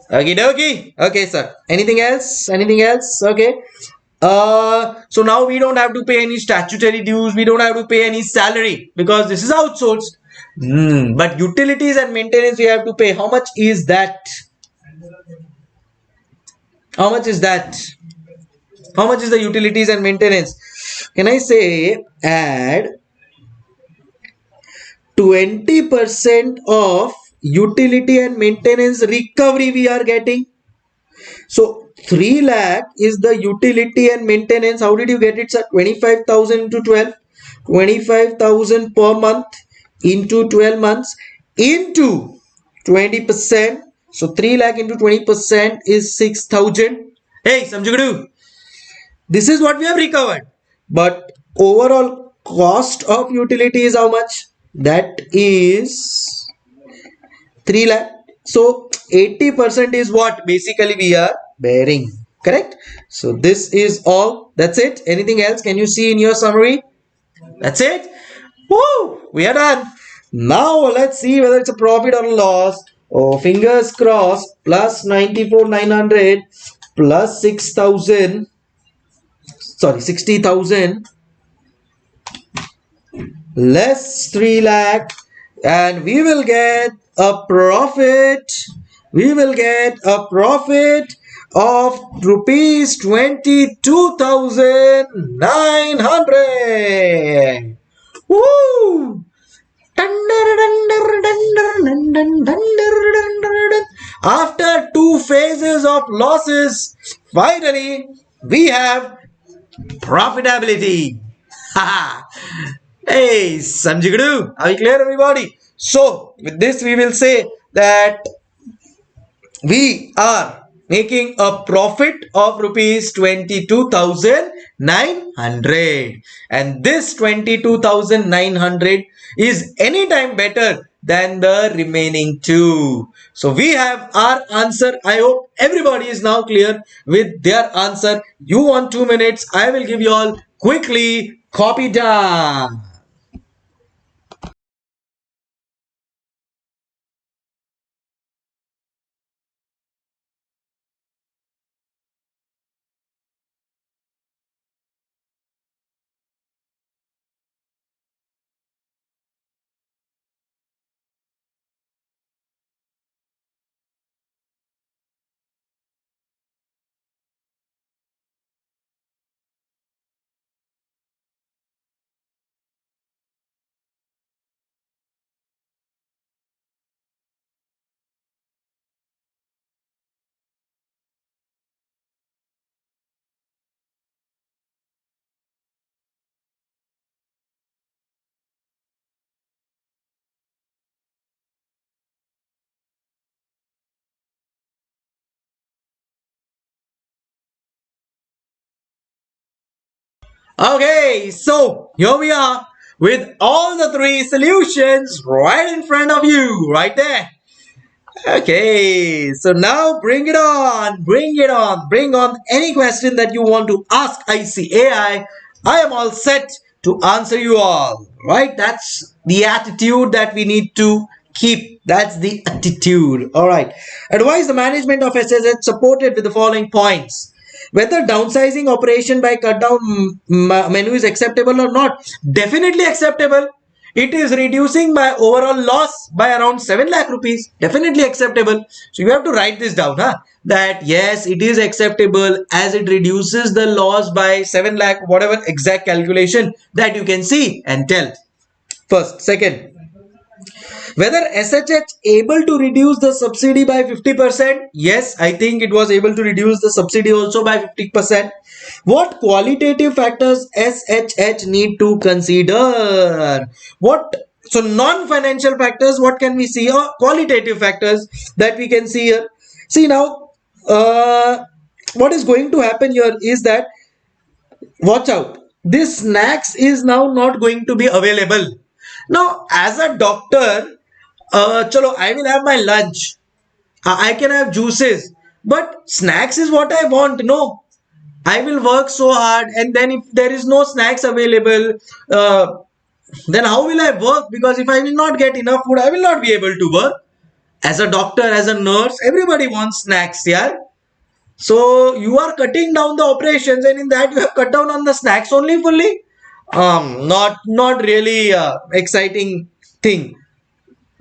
Okay, dokie. Okay, sir. Anything else? Anything else? Okay. So now we don't have to pay any statutory dues. We don't have to pay any salary because this is outsourced. But utilities and maintenance we have to pay. How much is that? How much is that? How much is the utilities and maintenance? Can I say add 20% of utility and maintenance recovery we are getting? So 3 lakh is the utility and maintenance. How did you get it, sir? 25,000 into 12. 25,000 per month into 12 months into 20%. So 3 lakh into 20% is 6,000. Hey, Samjugadu, this is what we have recovered. But overall cost of utility is how much? That is 3 lakh. So 80% is what basically we are bearing. Correct? So this is all. That's it. Anything else? Can you see in your summary? That's it. Woo! We are done. Now let's see whether it's a profit or a loss. Oh, fingers crossed. Plus 94,900 plus 6,000. Sorry, 60,000 less 3 lakh, and we will get a profit. We will get a profit of rupees 22,900. Woo! After 2 phases of losses, finally we have profitability. Hey, Sanjigadu, are we clear, everybody? So, with this, we will say that we are making a profit of rupees 22,900, and this 22,900 is anytime better than the remaining two. So we have our answer. I hope everybody is now clear with their answer. You want 2 minutes, I will give you all quickly copy down. Okay, so here we are with all the three solutions right in front of you, right there. Okay, so now bring it on, bring it on, bring on any question that you want to ask ICAI. I am all set to answer you all, right? That's the attitude that we need to keep. That's the attitude. All right. Advise the management of SSH supported with the following points. Whether downsizing operation by cut down menu is acceptable or not. Definitely acceptable. It is reducing my overall loss by around 7 lakh rupees. Definitely acceptable. So you have to write this down, huh? That yes, it is acceptable as it reduces the loss by 7 lakh, whatever exact calculation that you can see and tell. First. Second, whether SHH able to reduce the subsidy by 50%? Yes, I think it was able to reduce the subsidy also by 50%. What qualitative factors SHH need to consider? What so non-financial factors, what can we see? Or qualitative factors that we can see here. See now, what is going to happen here is that, watch out, this snacks is now not going to be available. Now as a doctor, chalo, I will have my lunch. I can have juices, but snacks is what I want. No, I will work so hard, and then if there is no snacks available, then how will I work? Because if I will not get enough food, I will not be able to work. As a doctor, as a nurse, everybody wants snacks, yeah. So you are cutting down the operations, and in that you have cut down on the snacks only fully. Not really exciting thing.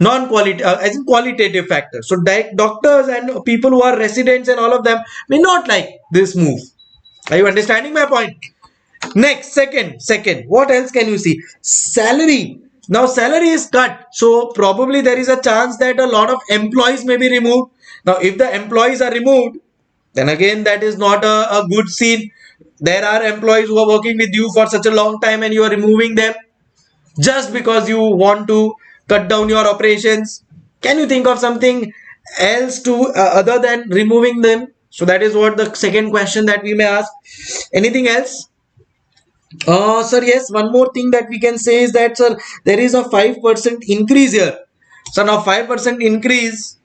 Non-quality as in qualitative factors. So doctors and people who are residents and all of them may not like this move. Are you understanding my point? Next, second, what else can you see? Salary. Now salary is cut, so probably there is a chance that a lot of employees may be removed. Now if the employees are removed, then again that is not a good scene. There are employees who are working with you for such a long time and you are removing them just because you want to cut down your operations. Can you think of something else to other than removing them? So that is what the second question that we may ask. Anything else? Sir, yes, one more thing that we can say is that, sir, there is a 5% increase here. So now 5% increase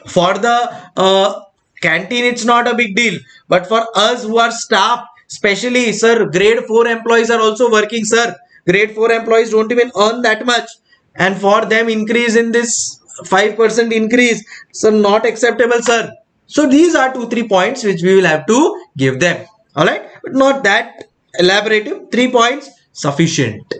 for the canteen, it's not a big deal, but for us who are staff, especially, sir, grade 4 employees are also working, sir. Grade 4 employees don't even earn that much, and for them increase in this 5% increase, so not acceptable, sir. So these are 2-3 points which we will have to give them. All right, but not that elaborative. 3 points sufficient.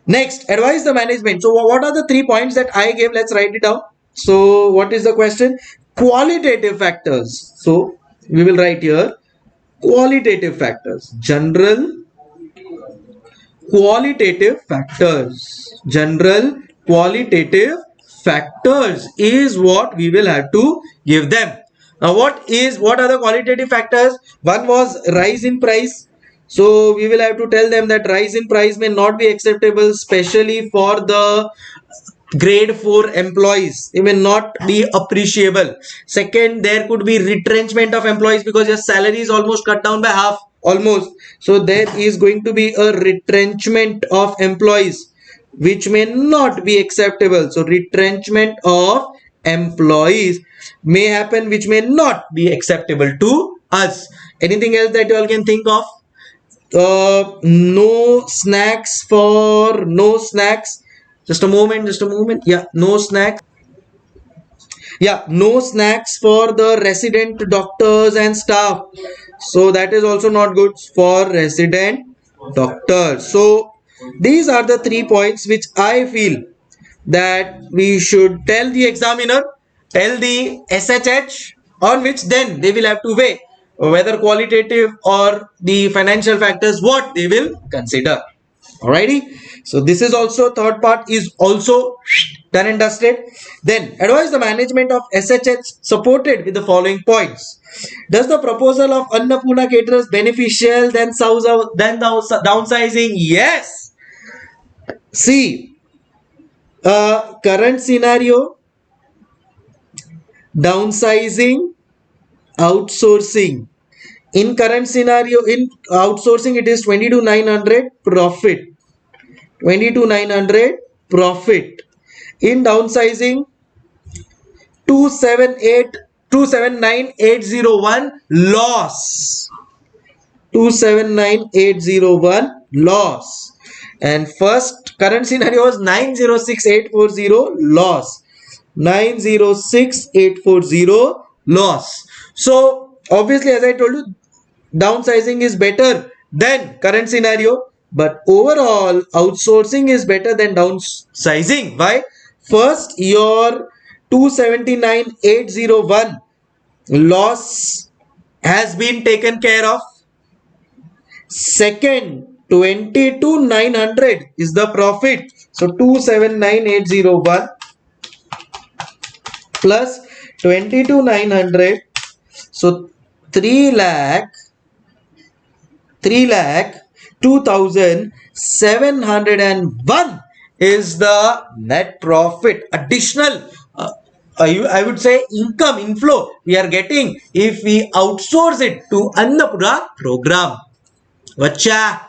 Next, advise the management. So what are the 3 points that I gave? Let's write it down. So what is the question? Qualitative factors. So we will write here qualitative factors. General qualitative factors. General qualitative factors is what we will have to give them. Now what are the qualitative factors? One was rise in price. So we will have to tell them that rise in price may not be acceptable, especially for the grade 4 employees. They may not be appreciable. Second, there could be retrenchment of employees because your salary is almost cut down by half, almost. So there is going to be a retrenchment of employees which may not be acceptable. So retrenchment of employees may happen which may not be acceptable to us. Anything else that you all can think of? No snacks for no snacks. Just a moment. Yeah, no snacks. Yeah, no snacks for the resident doctors and staff. So that is also not good for resident doctors. So these are the 3 points which I feel that we should tell the examiner, tell the SHH, on which then they will have to weigh whether qualitative or the financial factors, what they will consider. Alrighty, so this is also, third part is also done and dusted. Then advise the management of SHH supported with the following points. Does the proposal of Annapurna Caterers beneficial than downsizing? Yes. See, current scenario, downsizing, outsourcing In current scenario, in outsourcing, it is 22,900 profit. 22,900 profit. In downsizing, 279,801 loss. 279,801 loss. And first current scenario was 906,840 loss. 906,840 loss. So obviously, as I told you, downsizing is better than current scenario, but overall outsourcing is better than downsizing. Why? First, your 279,801 loss has been taken care of. Second, 22,900 is the profit. So 279,801 plus 22,900. So 3,02,701 is the net profit. Additional, I would say, income inflow we are getting if we outsource it to Annapura program. Vacha.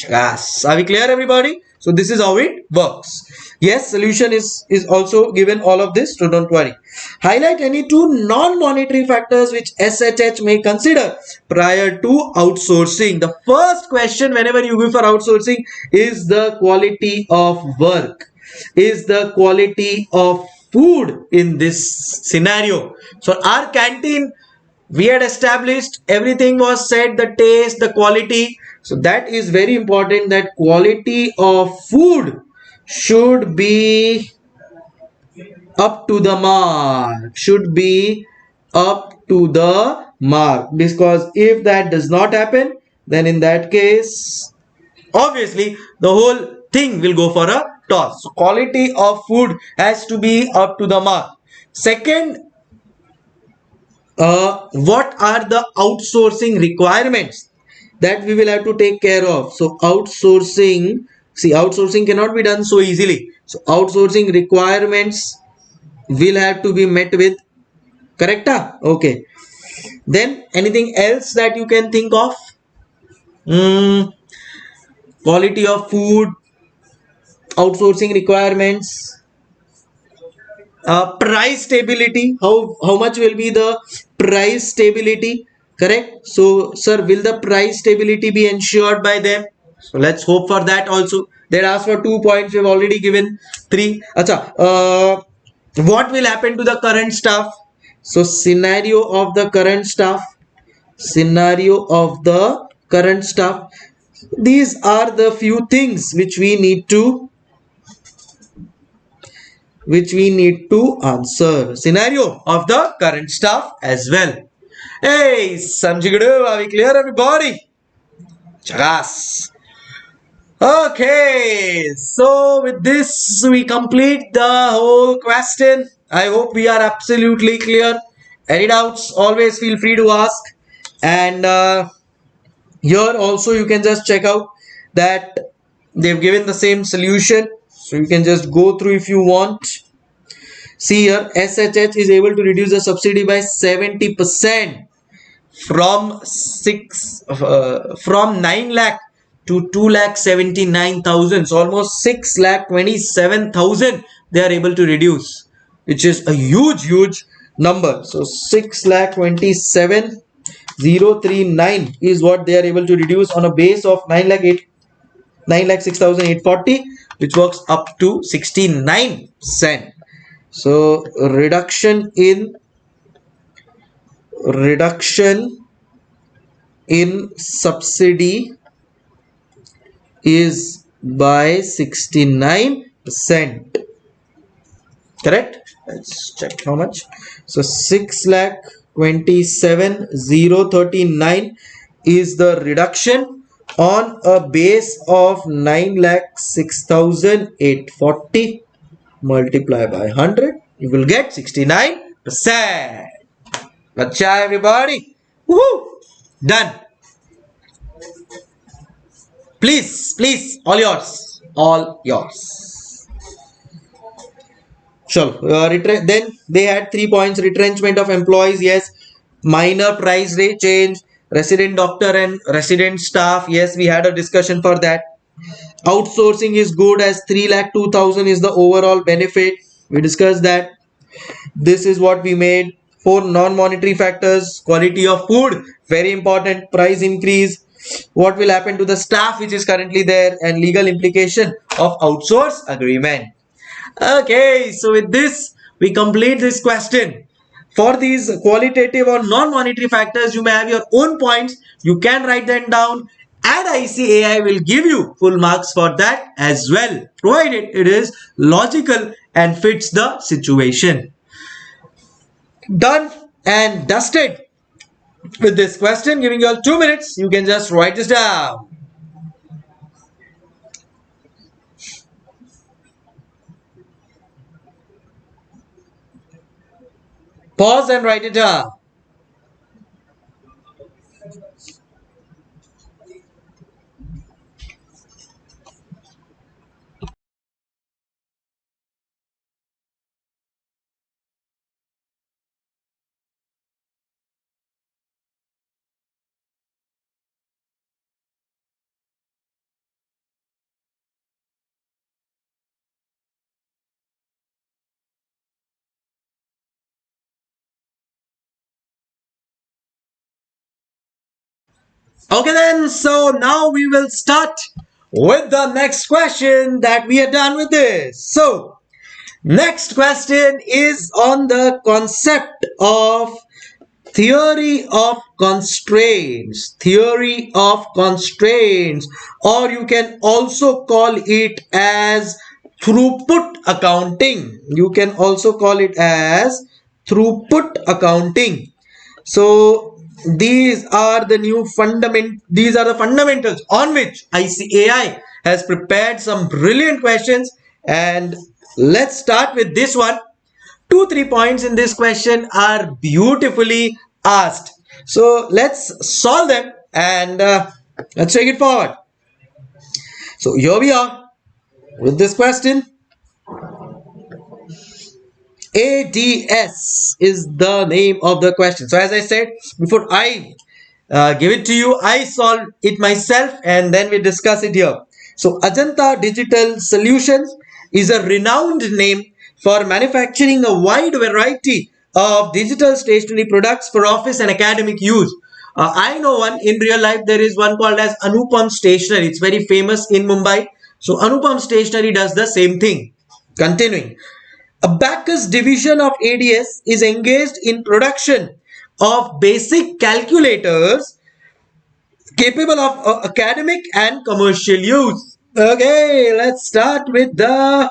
Yes. Are we clear, everybody? So this is how it works. Yes, solution is also given all of this, so don't worry. Highlight any two non-monetary factors which SHH may consider prior to outsourcing. The first question whenever you go for outsourcing is the quality of work, is the quality of food in this scenario. So our canteen, we had established, everything was said, the taste, the quality. So that is very important, that quality of food should be up to the mark, should be up to the mark, because if that does not happen, then in that case obviously the whole thing will go for a toss. So quality of food has to be up to the mark. Second, what are the outsourcing requirements that we will have to take care of? So outsourcing, see, outsourcing cannot be done so easily. So outsourcing requirements will have to be met with. Correct? Okay. Then anything else that you can think of? Quality of food, outsourcing requirements, price stability. How much will be the price stability? Correct. So sir, will the price stability be ensured by them? So let's hope for that also. They asked for 2 points, we've already given 3. Acha, what will happen to the current staff? So scenario of the current staff, scenario of the current staff. These are the few things which we need to answer. Scenario of the current staff as well. Hey, Samjigadu, are we clear, everybody? Chagas. Okay, so with this we complete the whole question. I hope we are absolutely clear. Any doubts, always feel free to ask. And here also you can just check out that they've given the same solution, so you can just go through if you want. See here, SHH is able to reduce the subsidy by 70% from 9 lakh to 2,79,000. So almost 6,27,000 they are able to reduce, which is a huge number. So 6,27,039 is what they are able to reduce on a base of 9,06,840, which works up to 69%. So reduction in subsidy is by 69%. Correct? Let's check how much. So 6,27,039 is the reduction on a base of 9,06,840. Multiply by 100, you will get 69%. Gotcha, everybody? Woohoo! Done. Please, all yours. Sure. Then they had 3 points. Retrenchment of employees, yes. Minor price rate change. resident doctor and resident staff. Yes, we had a discussion for that. Outsourcing is good as 3,02,000 is the overall benefit. We discussed that. This is what we made. 4 non-monetary factors. Quality of food, very important. Price increase. What will happen to the staff which is currently there, and legal implication of outsource agreement. Okay, so with this we complete this question. For these qualitative or non-monetary factors, you may have your own points. You can write them down, and ICAI will give you full marks for that as well, provided it is logical and fits the situation. Done and dusted with this question. Giving you all 2 minutes. You can just write this down. Pause and write it down. Okay then, so now we will start with the next question that we are done with this. So, next question is on the concept of theory of constraints. Theory of constraints, or you can also call it as throughput accounting. You can also call it as throughput accounting. So these are the fundamentals on which ICAI has prepared some brilliant questions, and let's start with this one. 2-3 points in this question are beautifully asked, so let's solve them and let's take it forward. So here we are with this question. ADS is the name of the question. So as I said before, I give it to you, I solve it myself and then we discuss it here. So Ajanta Digital Solutions is a renowned name for manufacturing a wide variety of digital stationery products for office and academic use. I know one in real life. There is one called as Anupam Stationery. It's very famous in Mumbai. So Anupam Stationery does the same thing. Continuing. Abacus division of ADS is engaged in production of basic calculators capable of academic and commercial use. Okay, let's start with the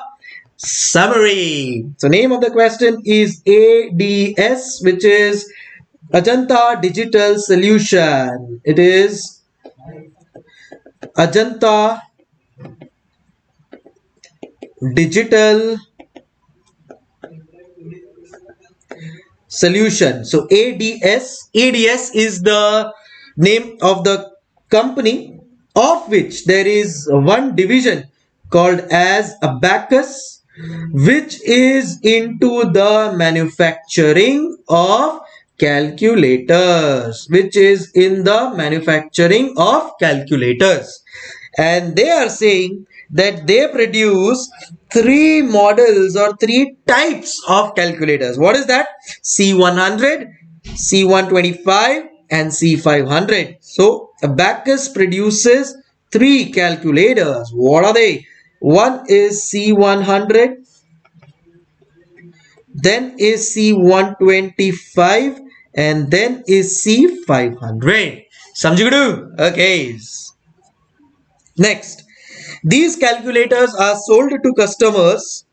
summary. So name of the question is ADS, which is Ajanta Digital Solution. It is Ajanta Digital Solution. So ADS is the name of the company, of which there is one division called as Abacus, which is into the manufacturing of calculators, and they are saying that they produce 3 models or 3 types of calculators. What is that? C100, C125 and C500. So Abacus produces 3 calculators. What are they? One is C100, then is C125 and then is C500. Samjhigadu? Okay. Next, these calculators are sold to customers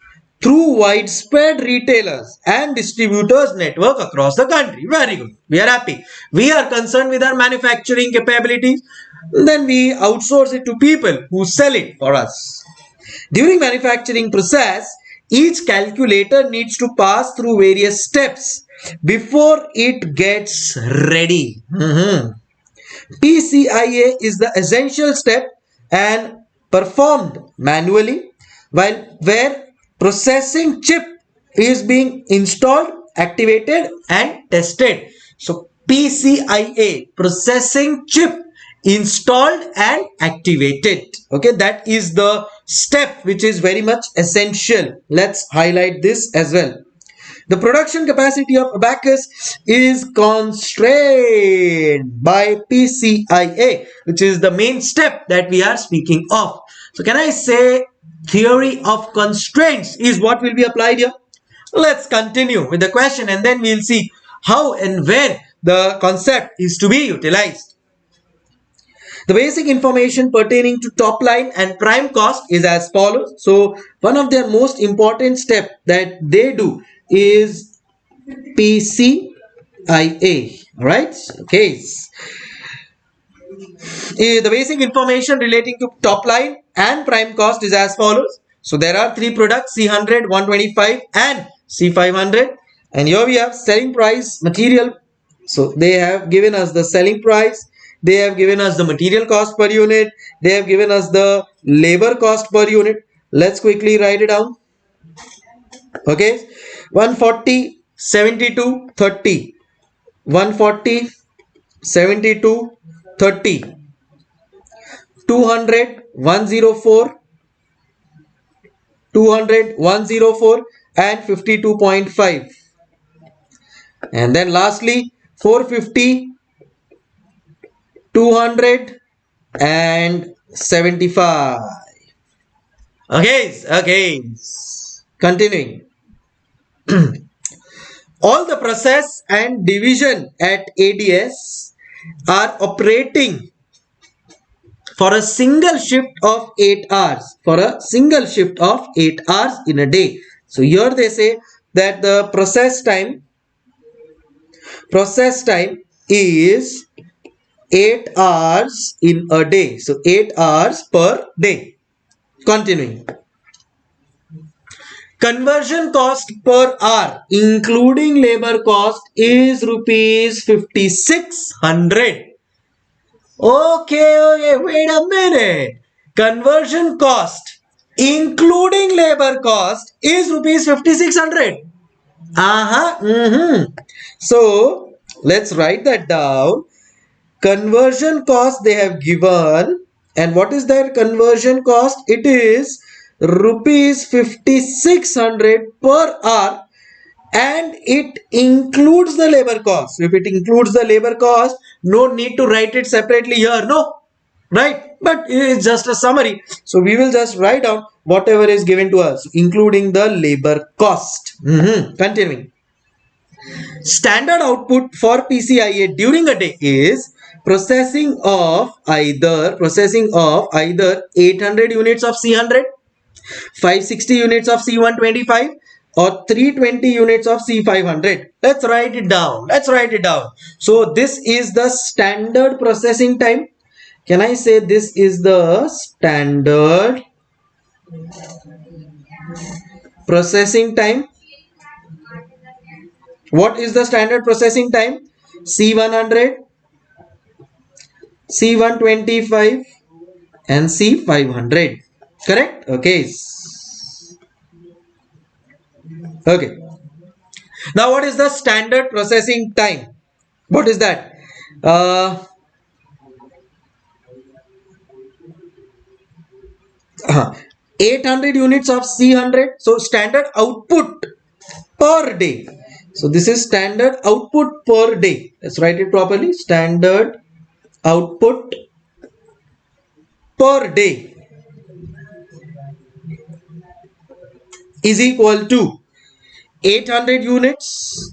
through widespread retailers and distributors network across the country. Very good. We are happy. We are concerned with our manufacturing capabilities. Then we outsource it to people who sell it for us. During manufacturing process, each calculator needs to pass through various steps before it gets ready. PCIA is the essential step and performed manually, where processing chip is being installed, activated and tested. So PCIe processing chip installed and activated. Okay, that is the step which is very much essential. Let's highlight this as well. The production capacity of Abaqus is constrained by PCIe, which is the main step that we are speaking of. So can I say theory of constraints is what will be applied here? Let's continue with the question and then we'll see how and where the concept is to be utilized. The basic information pertaining to top line and prime cost is as follows. So one of their most important step that they do is PCIe. Alright. Okay. The basic information relating to top line and prime cost is as follows. So there are three products, C100, 125 and C500, and here we have selling price, material. So they have given us the selling price, they have given us the material cost per unit, they have given us the labor cost per unit. Let's quickly write it down. Okay, 140, 72, 30, 140, 72, 30, 200, 104, 200, 104 and 52.5, and then lastly 450, 200 and 75. Okay, continuing. All the process and division at ADS are operating for a single shift of 8 hours, in a day. So here they say that the process time is 8 hours in a day. So 8 hours per day. Continuing. Conversion cost per hour including labor cost is rupees 5600. Okay, wait a minute. Conversion cost including labor cost is rupees 5600. So let's write that down. Conversion cost they have given, and what is their conversion cost? It is rupees 5600 per hour, and it includes the labor cost. If it includes the labor cost, no need to write it separately here, no, right? But it is just a summary, so we will just write down whatever is given to us including the labor cost. Continuing. Standard output for PCIe during a day is processing of either 800 units of C100, 560 units of C125 or 320 units of C500. Let's write it down. So this is the standard processing time. Can I say this is the standard processing time? What is the standard processing time? C100, C125 and C500. Correct? Okay. Now what is the standard processing time? What is that? 800 units of C100. So standard output per day. So this is standard output per day. Let's write it properly. Standard output per day is equal to 800 units.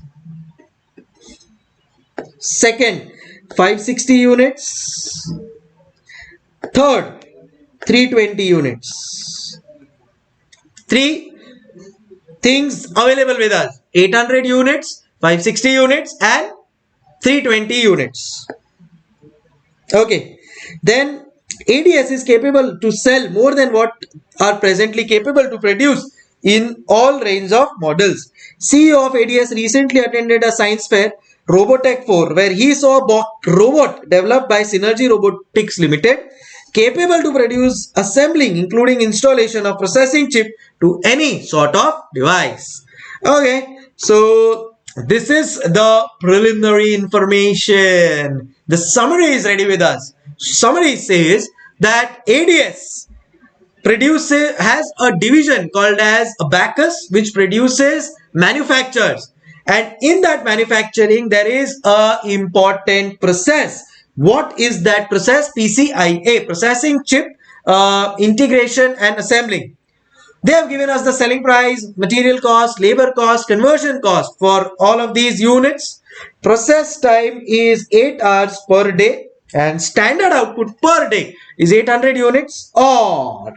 Second, 560 units. Third, 320 units. Three things available with us: 800 units, 560 units and 320 units. Okay, then ADS is capable to sell more than what are presently capable to produce in all range of models. CEO of ADS recently attended a science fair, Robotech 4, where he saw a robot developed by Synergy Robotics Limited, capable to produce assembling including installation of processing chip to any sort of device. Okay, so This is the preliminary information. The summary is ready with us. Summary says that ADS produces has a division called as a Bacchus, which produces manufactures, and in that manufacturing there is a important process. What is that process? PCIA, processing chip integration and assembling. They have given us the selling price, material cost, labor cost, conversion cost for all of these units. Process time is 8 hours per day and standard output per day is 800 units, or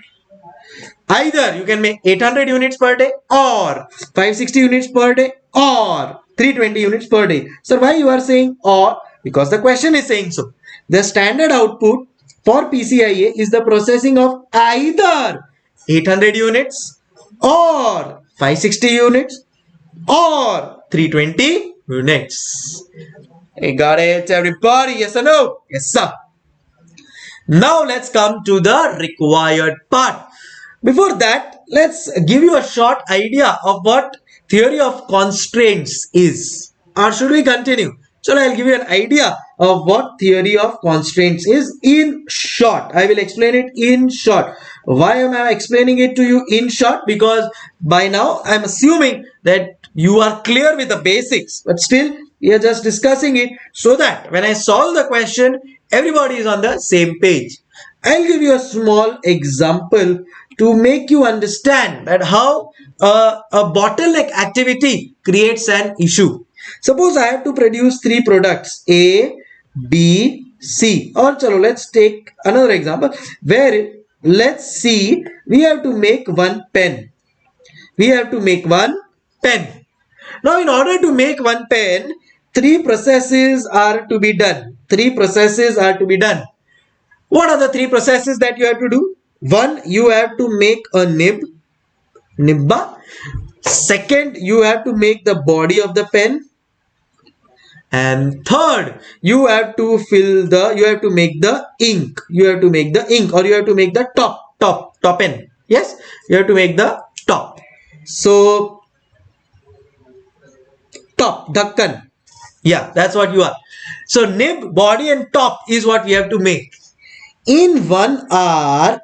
either you can make 800 units per day or 560 units per day or 320 units per day. So why you are saying or? Because the question is saying so. The standard output for PCIA is the processing of either 800 units or 560 units or 320 units. I got it, everybody? Yes or no? Yes, sir. Now let's come to the required part. Before that, let's give you a short idea of what theory of constraints is. Or should we continue? So I'll give you an idea of what theory of constraints is in short. I will explain it in short. Why am I explaining it to you in short? Because by now I'm assuming that you are clear with the basics, but still we are just discussing it so that when I solve the question, everybody is on the same page. I'll give you a small example to make you understand that how a bottleneck activity creates an issue. Suppose I have to produce three products A, B, C. Or chalo, let's take another example where let's see we have to make one pen. We have to make one pen. Now in order to make one pen, three processes are to be done. Three processes are to be done. What are the three processes that you have to do? One, you have to make a nibba. Second, you have to make the body of the pen. And third, you have to make the ink. You have to make the ink, or you have to make the top pen. Yes, you have to make the top. So, top, dhakkan. Yeah, that's what you are. So, nib, body and top is what we have to make. In 1 hour,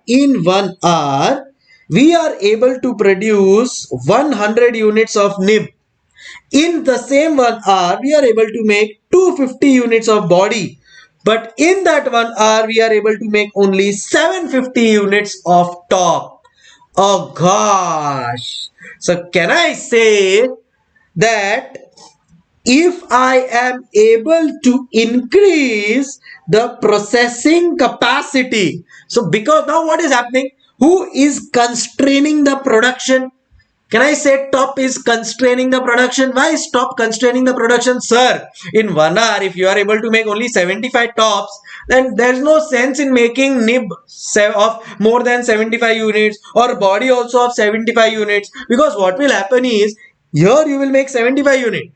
we are able to produce 100 units of nib. In the same 1 hour, we are able to make 250 units of body. But in that 1 hour, we are able to make only 750 units of top. Oh gosh. So can I say that if I am able to increase the processing capacity? So because now what is happening? Who is constraining the production? Can I say top is constraining the production? Why is top constraining the production? Sir, in 1 hour, if you are able to make only 75 tops, then there's no sense in making nib of more than 75 units or body also of 75 units. Because what will happen is, here you will make 75 units.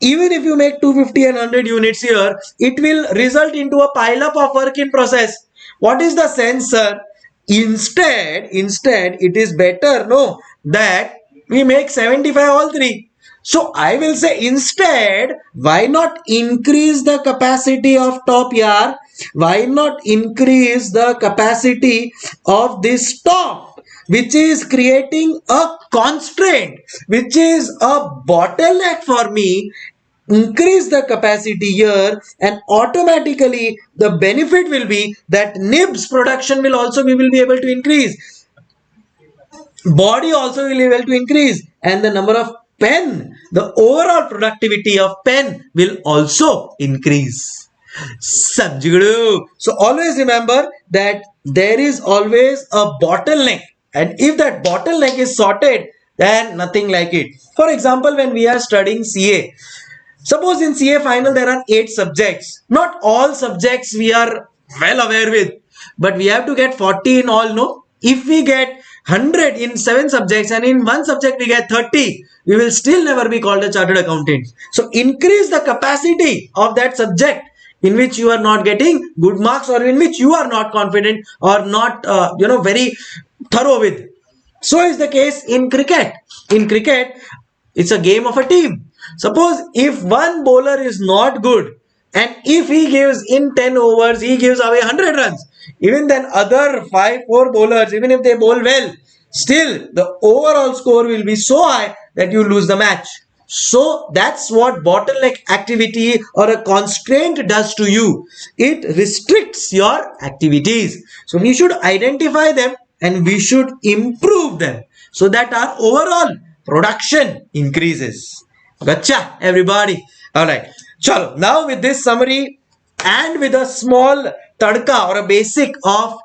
Even if you make 250 and 100 units here, it will result into a pile up of work in process. What is the sense, sir? Instead, it is better, no, that we make 75 all three. So I will say instead, why not increase the capacity of top yard? Why not increase the capacity of this top, which is creating a constraint, which is a bottleneck for me? Increase the capacity here, and automatically the benefit will be that nibs production will also we will be able to increase, body also will be able to increase, and the number of pen, the overall productivity of pen will also increase. Subjugadu. So always remember that there is always a bottleneck, and if that bottleneck is sorted, then nothing like it. For example, when we are studying CA, suppose in CA final there are 8 subjects. Not all subjects we are well aware with, but we have to get 40 in all, no? If we get 100 in 7 subjects and in one subject we get 30, we will still never be called a chartered accountant. So increase the capacity of that subject in which you are not getting good marks, or in which you are not confident or not very thorough with. So is the case in cricket. In cricket, it's a game of a team. Suppose if one bowler is not good and if he gives in 10 overs, he gives away 100 runs, even then other 4 bowlers, even if they bowl well, still the overall score will be so high that you lose the match. So that's what bottleneck activity or a constraint does to you. It restricts your activities. So we should identify them and we should improve them so that our overall production increases. Gotcha, everybody. All right. Chalo. Now with this summary and with a small tadka or a basic of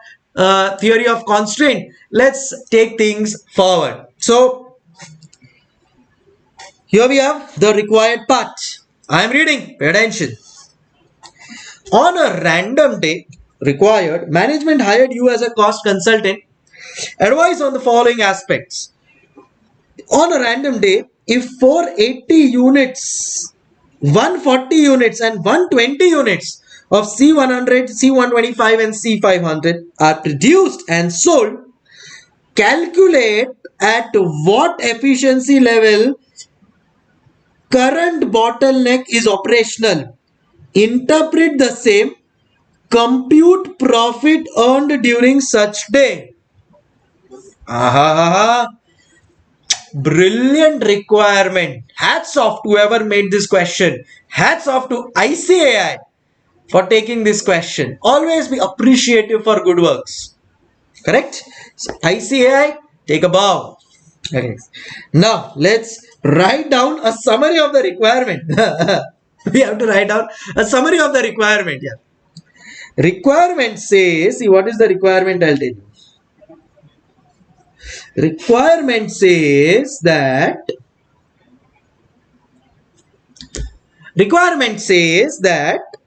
theory of constraint, let's take things forward. So here we have the required part. I am reading. Pay attention. On a random day, required, management hired you as a cost consultant. Advice on the following aspects. On a random day, if 480 units, 140 units and 120 units of C100, C125 and C500 are produced and sold, calculate at what efficiency level current bottleneck is operational. Interpret the same. Compute profit earned during such day. Aha. Brilliant requirement. Hats off to whoever made this question. Hats off to ICAI for taking this question. Always be appreciative for good works. Correct? So ICAI, take a bow. Okay. Now let's write down a summary of the requirement. We have to write down a summary of the requirement here. Requirement says, see what is the requirement, I'll tell you. Requirement says that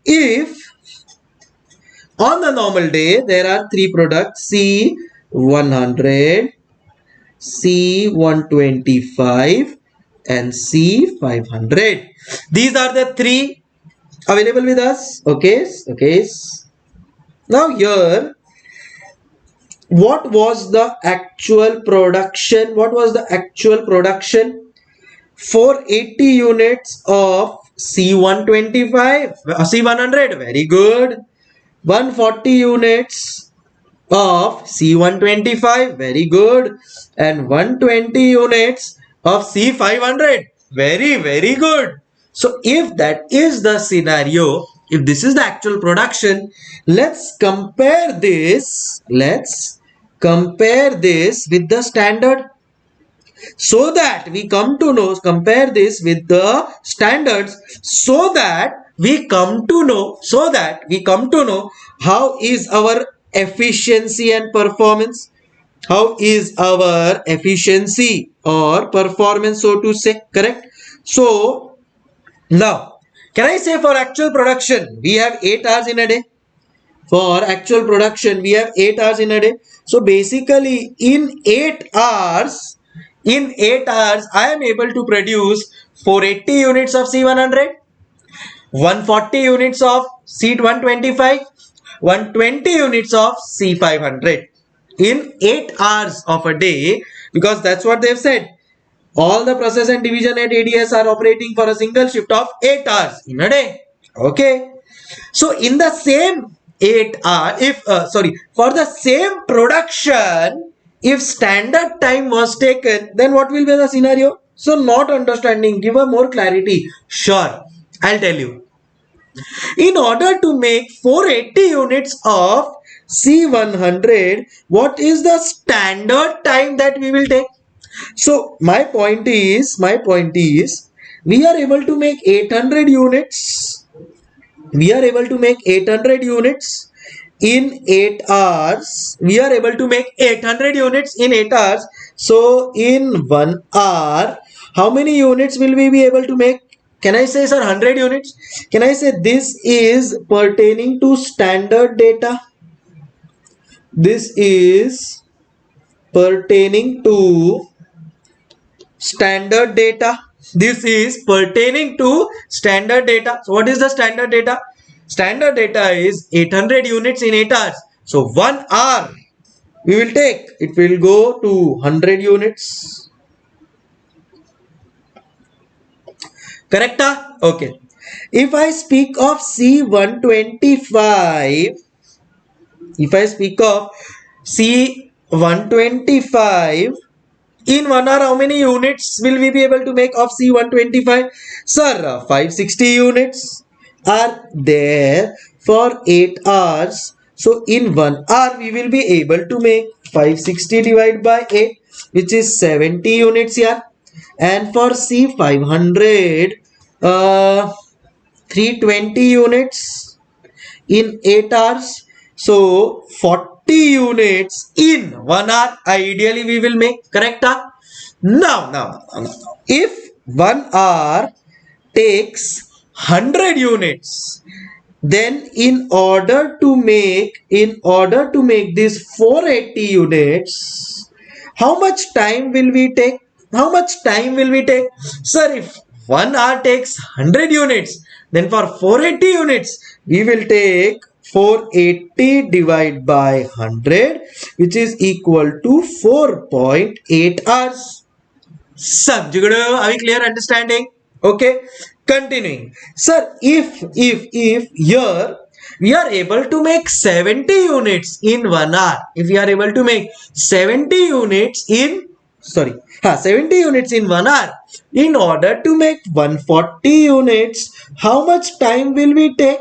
if on the normal day there are 3 products C100, C125 and C500. These are the 3 available with us. Okay. Now here, what was the actual production? 480 units of C125, C100, very good. 140 units of C125, very good. And 120 units of C500, very good. So if that is the scenario, if this is the actual production, let's compare this with the standard, so that we come to know, compare this with the standards, so that we come to know how is our efficiency and performance. How is our efficiency or performance, so to say, correct? So now, can I say for actual production, we have 8 hours in a day? For actual production, we have 8 hours in a day. So basically, in 8 hours, I am able to produce 480 units of C100, 140 units of C125, 120 units of C500 in 8 hours of a day, because that's what they've said. All the process and division at ADS are operating for a single shift of 8 hours in a day. Okay. So in the same 8 hours, for the same production, if standard time was taken, then what will be the scenario? So not understanding, give a more clarity. Sure, I'll tell you. In order to make 480 units of C100, what is the standard time that we will take? So my point is, we are able to make 800 units. We are able to make 800 units in 8 hours. We are able to make 800 units in 8 hours. So in 1 hour, how many units will we be able to make? Can I say, sir, 100 units? Can I say this is pertaining to standard data? This is pertaining to standard data. This is pertaining to standard data. So what is the standard data? Standard data is 800 units in 8 hours. So 1 hour we will take. It will go to 100 units. Correct? Okay. If I speak of C125, if I speak of C125, in 1 hour, how many units will we be able to make of C125? Sir, 560 units are there for 8 hours. So, in 1 hour, we will be able to make 560 divided by 8, which is 70 units here. And for C500, 320 units in 8 hours. So 40 units in 1 hour ideally we will make. Correct? Now, if 1 hour takes 100 units, then in order to make this 480 units, how much time will we take? How much time will we take? Sir, if 1 hour takes 100 units, then for 480 units we will take 480 divided by 100, which is equal to 4.8 hours. Are we clear understanding? Okay, continuing. Sir, if here we are able to make 70 units in 1 hour, if we are able to make 70 units in 70 units in 1 hour, in order to make 140 units, how much time will we take?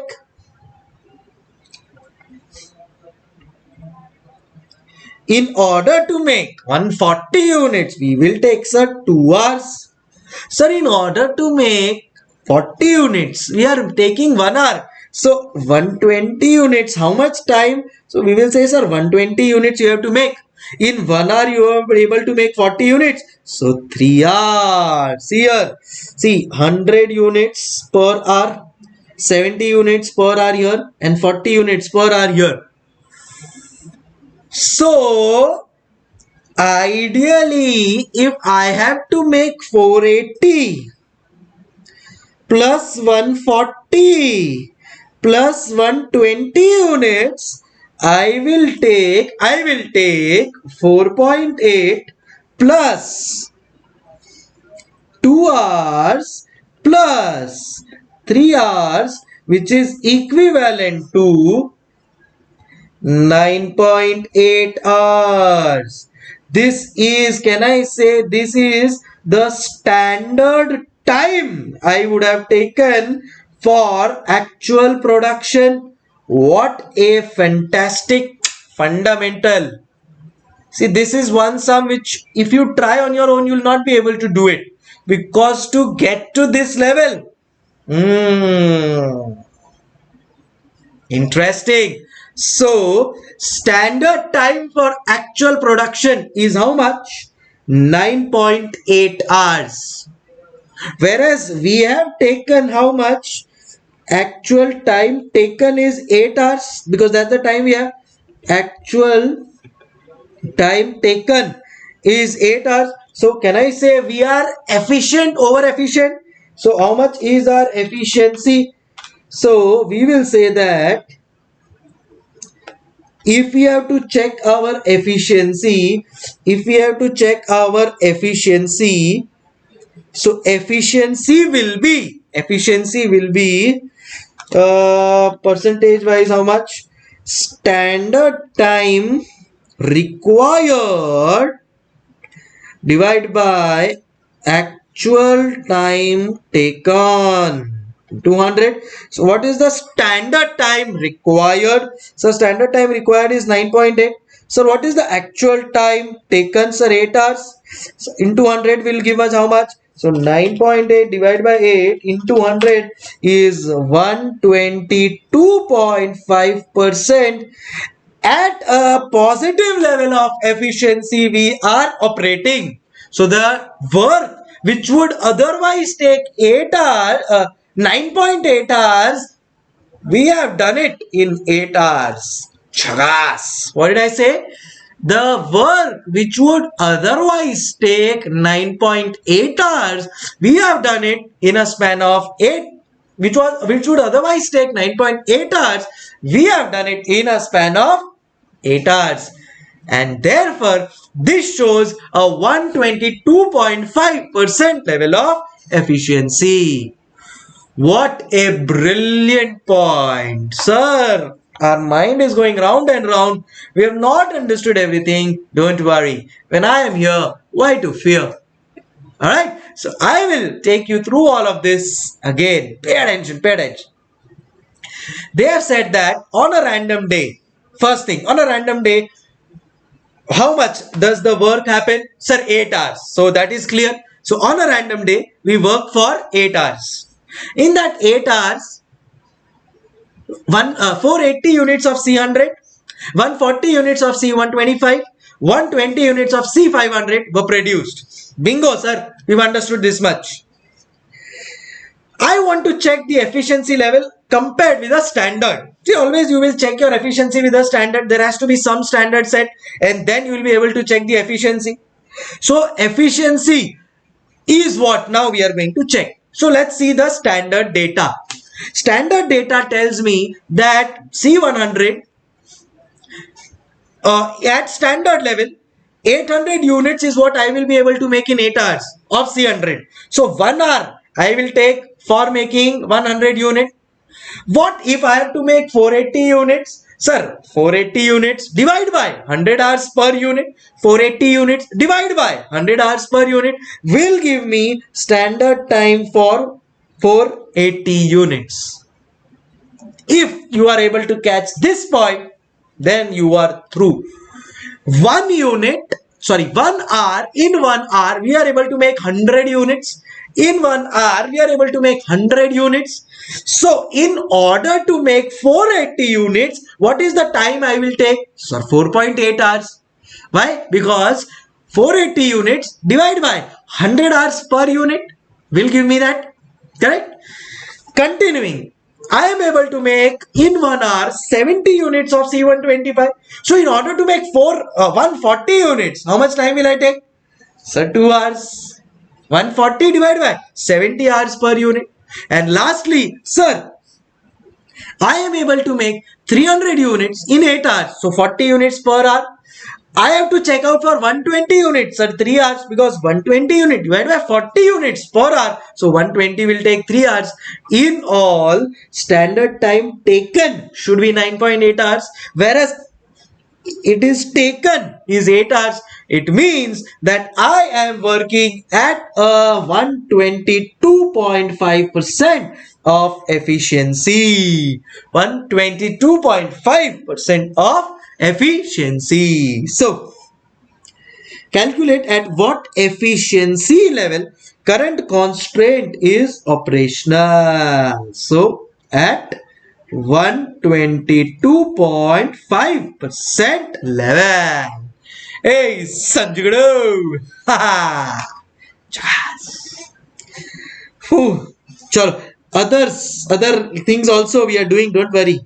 In order to make 140 units, we will take, sir, 2 hours. Sir, in order to make 40 units, we are taking 1 hour. So, 120 units, how much time? So, we will say, sir, 120 units you have to make. In 1 hour, you are able to make 40 units. So, 3 hours. Here, see, 100 units per hour, 70 units per hour here, and 40 units per hour here. So, ideally, if I have to make 480 plus 140 plus 120 units, I will take 4.8 plus 2 hours plus 3 hours, which is equivalent to 9.8 hours. This is, can I say, this is the standard time I would have taken for actual production. What a fantastic fundamental. See, this is one sum which if you try on your own, you will not be able to do it. Because to get to this level, interesting. So, standard time for actual production is how much? 9.8 hours. Whereas we have taken how much? Actual time taken is 8 hours, because that's the time we have. Actual time taken is 8 hours. So, can I say we are efficient over efficient? So, how much is our efficiency? So, we will say that if we have to check our efficiency, so efficiency will be percentage wise how much? Standard time required divided by actual time taken. 200. So what is the standard time required? So standard time required is 9.8. So what is the actual time taken? Sir, 8 hours. So into 100 will give us how much? So 9.8 divided by 8 into 100 is 122.5%. At a positive level of efficiency we are operating. So the work which would otherwise take 8 hours, 9.8 hours, we have done it in 8 hours. Chagas. What did I say? The work which would otherwise take 9.8 hours, we have done it in a span of 8, which would otherwise take 9.8 hours, we have done it in a span of 8 hours. And therefore, this shows a 122.5% level of efficiency. What a brilliant point, sir. Our mind is going round and round. We have not understood everything. Don't worry. When I am here, why to fear? Alright, so I will take you through all of this again. Pay attention, pay attention. They have said that on a random day, first thing, on a random day, how much does the work happen? Sir, 8 hours. So that is clear. So on a random day, we work for 8 hours. In that 8 hours, 480 units of C100, 140 units of C125, 120 units of C500 were produced. Bingo, sir. We've understood this much. I want to check the efficiency level compared with a standard. See, always you will check your efficiency with a standard. There has to be some standard set, and then you will be able to check the efficiency. So efficiency is what now we are going to check. So let's see the standard data. Standard data tells me that C100 at standard level 800 units is what I will be able to make in 8 hours of C100. So 1 hour I will take for making 100 units. What if I have to make 480 units? Sir, 480 units divide by 100 hours per unit. 480 units divide by 100 hours per unit will give me standard time for 480 units. If you are able to catch this point, then you are through. 1 hour, in 1 hour we are able to make 100 units. In 1 hour we are able to make 100 units. So in order to make 480 units, what is the time I will take? Sir, 4.8 hours. Why? Because 480 units divided by 100 hours per unit will give me that. Correct? Continuing, I am able to make in 1 hour 70 units of C125. So in order to make 140 units, how much time will I take? Sir, 2 hours. 140 divided by 70 hours per unit. And lastly, sir, I am able to make 300 units in 8 hours. So 40 units per hour. I have to check out for 120 units at 3 hours because 120 units divided by 40 units per hour. So 120 will take 3 hours. In all, standard time taken should be 9.8 hours. Whereas it is taken is 8 hours. It means that I am working at a 122.5% of efficiency. 122.5% of efficiency. So, calculate at what efficiency level current constraint is operational. So, at 122.5% level. Hey, Sanjugadu! Ha! Chalo. Other things also we are doing, don't worry.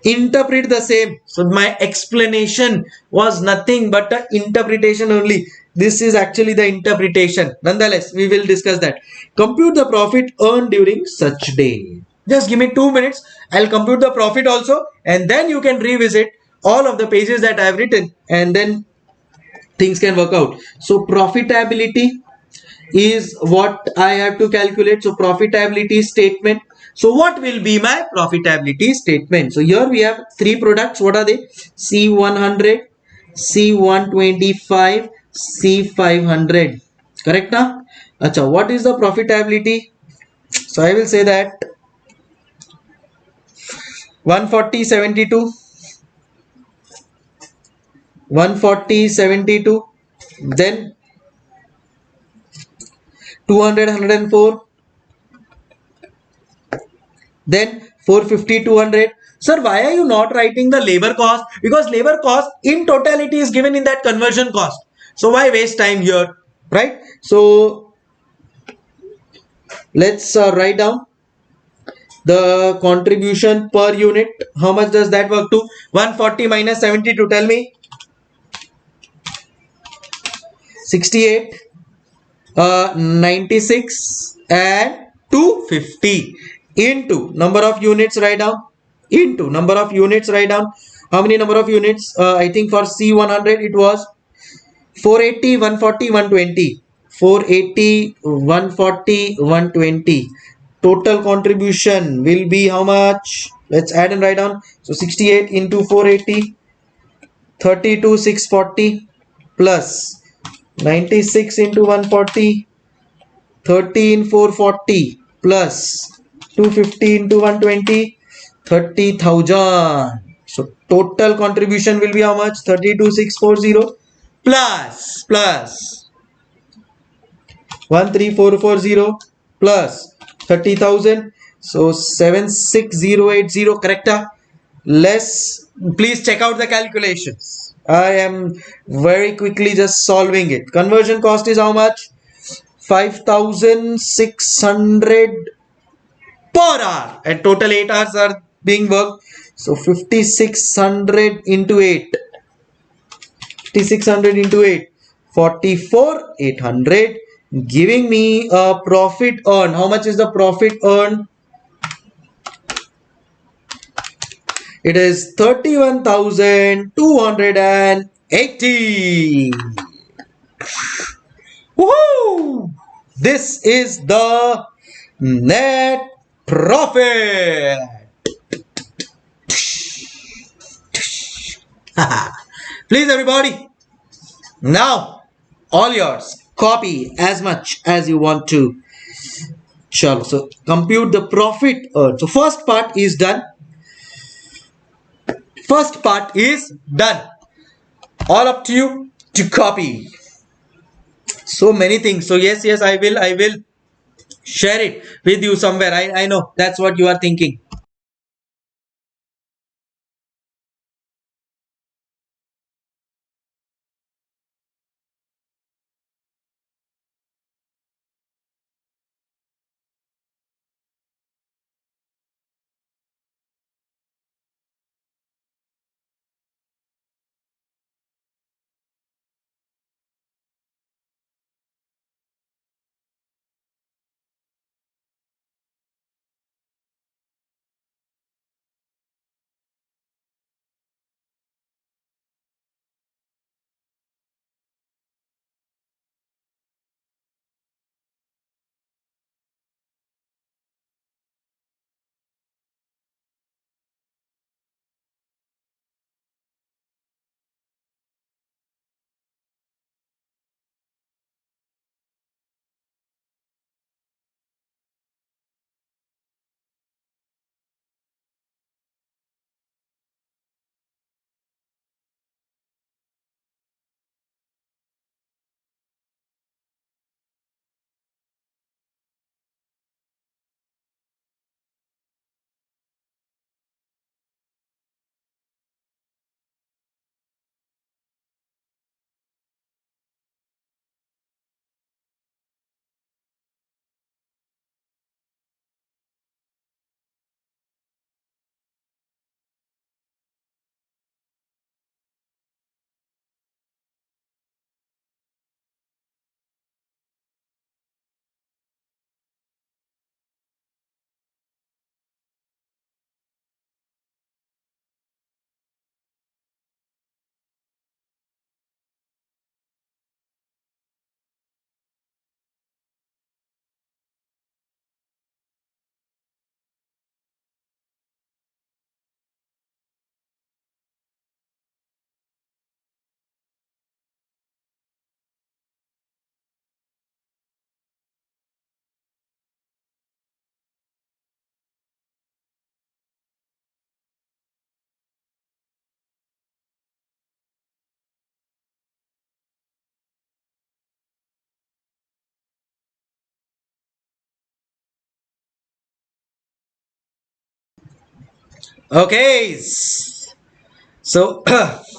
Interpret the same. So my explanation was nothing but an interpretation only. This is actually the interpretation. Nonetheless, we will discuss that. Compute the profit earned during such day. Just give me 2 minutes. I'll compute the profit also, and then you can revisit all of the pages that I have written, and then things can work out. So profitability is what I have to calculate. So profitability statement. So what will be my profitability statement? So here we have 3 products. What are they? C100, C125, C500. Correct now? Acha, what is the profitability? So I will say that 140.72, 140.72, then 200, 104, then 450, 200. Sir, why are you not writing the labor cost? Because labor cost in totality is given in that conversion cost. So why waste time here, right? So let's write down the contribution per unit. How much does that work to? 140 minus 72, tell me. 68, 96 and 250 into number of units, write down, into number of units, write down. How many number of units? I think for C100 it was 480, 140, 120. 480, 140, 120. total contribution will be how much? Let's add and write down. So 68 into 480, 32,640 plus 96 into 140, 13,440 plus 250 into 120, 30,000. So total contribution will be how much? 32,640 plus 13440 plus 30,000. So 76080, correct? Less, please check out the calculations. I am very quickly just solving it. Conversion cost is how much? 5,600 per hour, and total 8 hours are being worked. So 5,600 into 8, 5,600 into 8, 44,800, giving me a profit earned. How much is the profit earned? It is 31,280. Woohoo! This is the net profit. Please everybody, now all yours. Copy as much as you want to. Chalo, so compute the profit earned. So first part is done. First part is done. All up to you to copy. So many things. So yes, I will share it with you somewhere. I know that's what you are thinking. Okay. So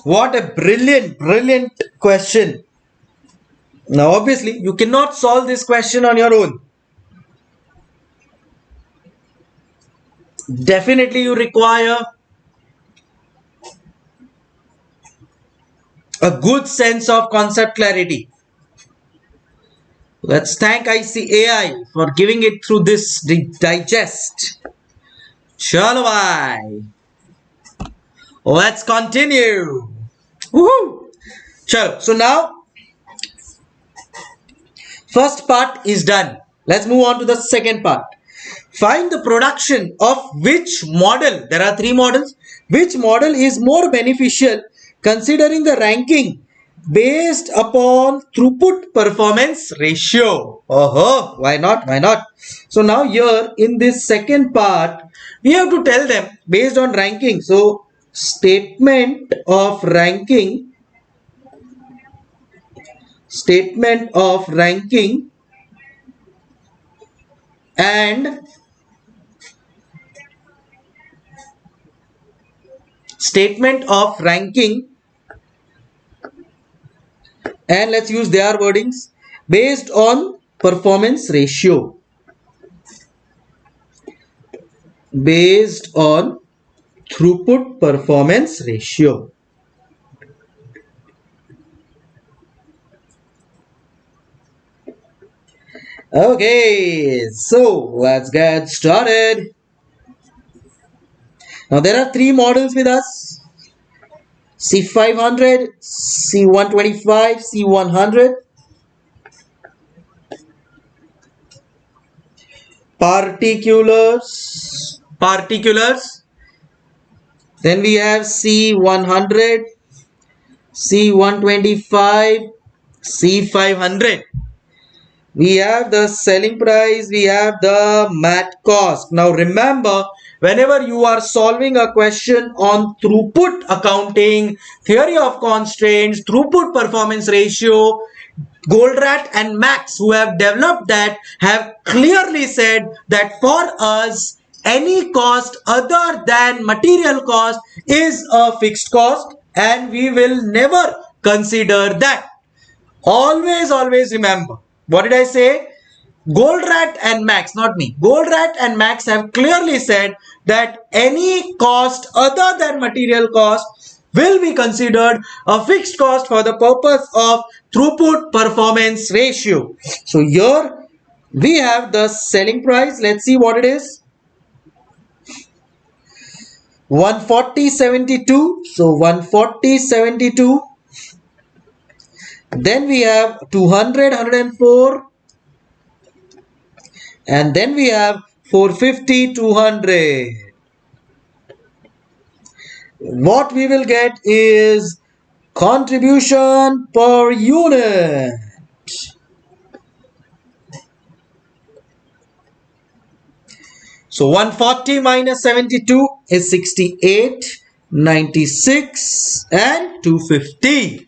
what a brilliant question. Now obviously you cannot solve this question on your own. Definitely you require a good sense of concept clarity. Let's thank ICAI for giving it through this digest. Chalo bhai. Let's continue. Woohoo! Chalo. So now first part is done. Let's move on to the second part. Find the production of which model, there are three models, which model is more beneficial considering the ranking based upon throughput performance ratio. Oh, why not? Why not? So now here in this second part, we have to tell them based on ranking. So statement of ranking, and statement of ranking, and let's use their wordings, based on performance ratio, based on throughput performance ratio. Okay, so let's get started. Now there are three models with us: C500, C125, C100. Particulars. Then we have C100, C125, C500. We have the selling price, we have the mat cost. Now remember, whenever you are solving a question on throughput accounting, theory of constraints, throughput performance ratio, Goldratt and Max, who have developed that, have clearly said that for us, any cost other than material cost is a fixed cost, and we will never consider that. Always remember. What did I say? Goldratt and Max, not me. Goldratt and Max have clearly said that any cost other than material cost will be considered a fixed cost for the purpose of throughput performance ratio. So here we have the selling price. Let's see what it is. 140.72. So 140.72. Then we have 200, 104. And then we have 450, 200. What we will get is contribution per unit. So 140 minus 72 is 68, 96 and 250.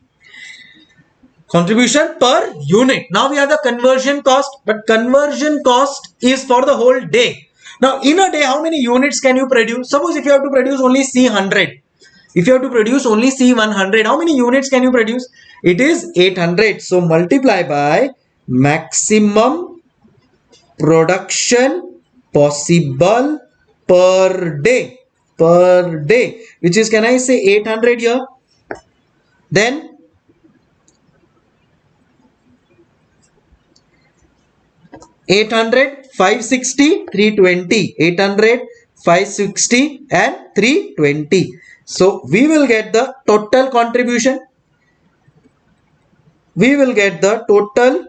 Contribution per unit. Now we have the conversion cost, but conversion cost is for the whole day. Now in a day, how many units can you produce? Suppose if you have to produce only C100, if you have to produce only C100, how many units can you produce? It is 800. So multiply by maximum production possible per day, which is, can I say 800 here? Then 800, 560, 320. 800, 560 and 320. So we will get the total contribution. We will get the total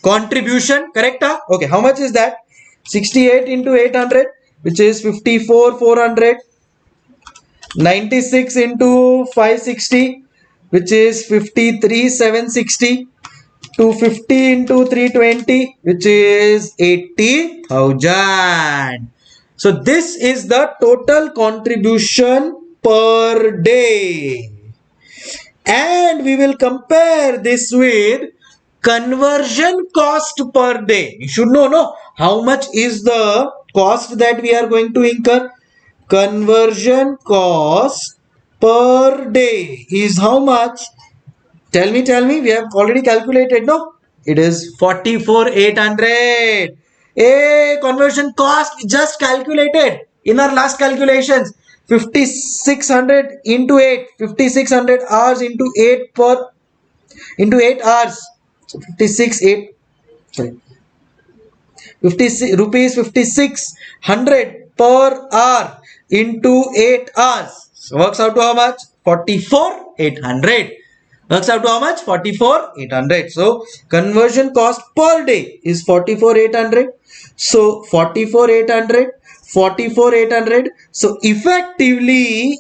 contribution, correct? Okay, how much is that? 68 into 800, which is 54,400. 96 into 560, which is 53,760. 250 into 320, which is 80,000. So this is the total contribution per day. And we will compare this with conversion cost per day. You should know, no? How much is the cost that we are going to incur? Conversion cost per day is how much? Tell me, we have already calculated, no? It is 44,800. A conversion cost just calculated in our last calculations. 5,600 into 8, 5,600 hours into 8 hours. So 56 rupees 5,600 per hour into 8 hours. So works out to how much? 44,800. Works out to how much? 44,800. So conversion cost per day is 44,800. So 44,800, 44,800. So effectively,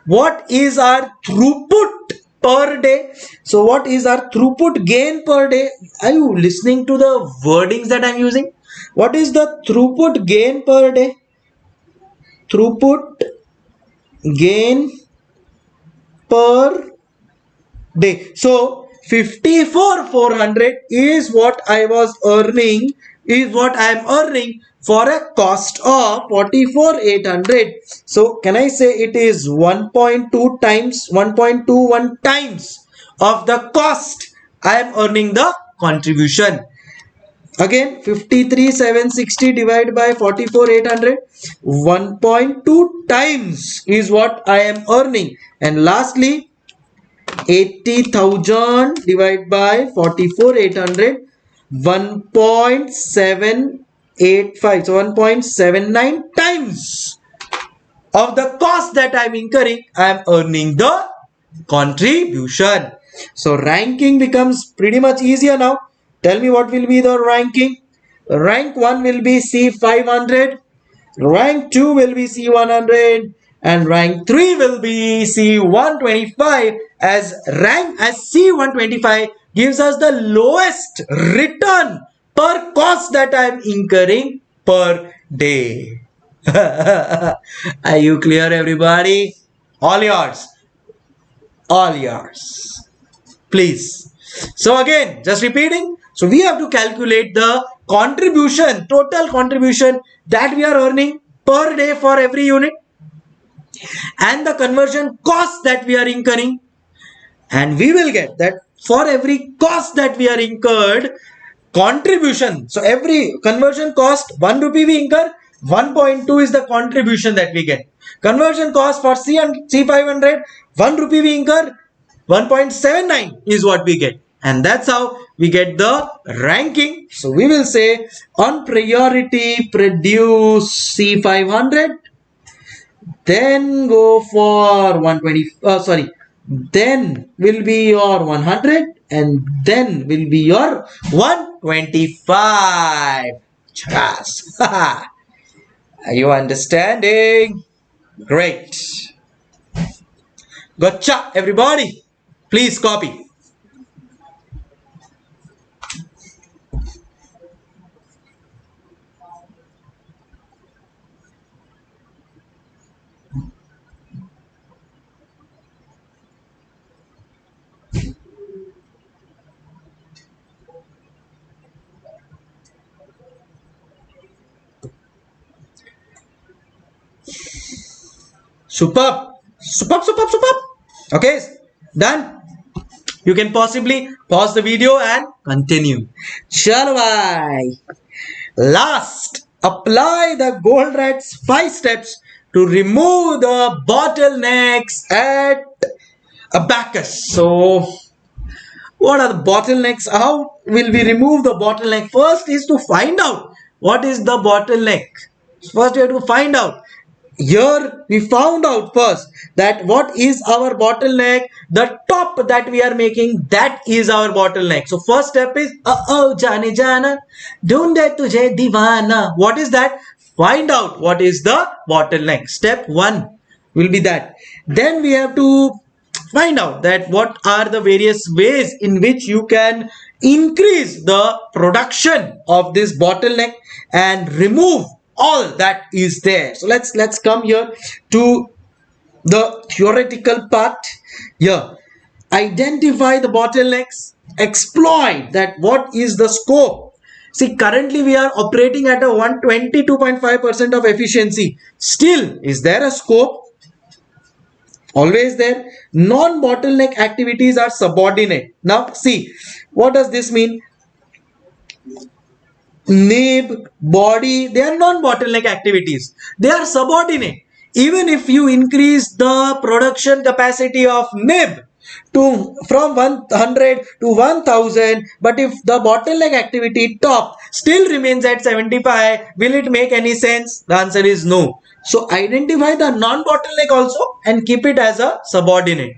what is our throughput per day? So what is our throughput gain per day? Are you listening to the wordings that I'm using? What is the throughput gain per day? Throughput gain per day. So 54,400 is what I was earning, is what I am earning for a cost of 44,800. So can I say it is 1.2 times, 1.21 times of the cost I am earning the contribution. Again, 53,760 divided by 44,800, 1.2 times is what I am earning. And lastly, 80,000 divided by 44,800, 1.785, so 1.79 times of the cost that I am incurring, I am earning the contribution. So ranking becomes pretty much easier now. Tell me what will be the ranking. Rank 1 will be C500, rank 2 will be C100, and rank 3 will be C125. As C125 gives us the lowest return per cost that I am incurring per day. Are you clear, everybody? All yours. All yours. Please. So again, just repeating. So we have to calculate the contribution, total contribution that we are earning per day for every unit, and the conversion cost that we are incurring. And we will get that for every cost that we are incurred, contribution. So every conversion cost 1 rupee we incur, 1.2 is the contribution that we get. Conversion cost for C500, 1 rupee we incur, 1.79 is what we get. And that's how we get the ranking. So we will say on priority produce C500, then go for 120, then will be your 100, and then will be your 125. Yes. Are you understanding? Great. Gotcha, everybody. Please copy. Superb. Superb. Okay, done. You can possibly pause the video and continue. Chalo bhai. Last, apply the Goldratt's 5 steps to remove the bottlenecks at Abacus. So, what are the bottlenecks? How will we remove the bottleneck? First is to find out what is the bottleneck. First, we have to find out. Here we found out first that what is our bottleneck. The top that we are making, that is our bottleneck. So first step is jaane jana dhoonde tujhe divana. What is that? Find out what is the bottleneck. Step 1 will be that. Then we have to find out that what are the various ways in which you can increase the production of this bottleneck and remove all that is there. So let's come here to the theoretical part. Here, identify the bottlenecks, exploit that. What is the scope? See, currently we are operating at a 122.5% of efficiency. Still, is there a scope? Always there. Non-bottleneck activities are subordinate. Now see, what does this mean? Nib, body, they are non-bottleneck activities. They are subordinate. Even if you increase the production capacity of nib from 100 to 1000, but if the bottleneck activity top still remains at 75, will it make any sense? The answer is no. So identify the non-bottleneck also and keep it as a subordinate.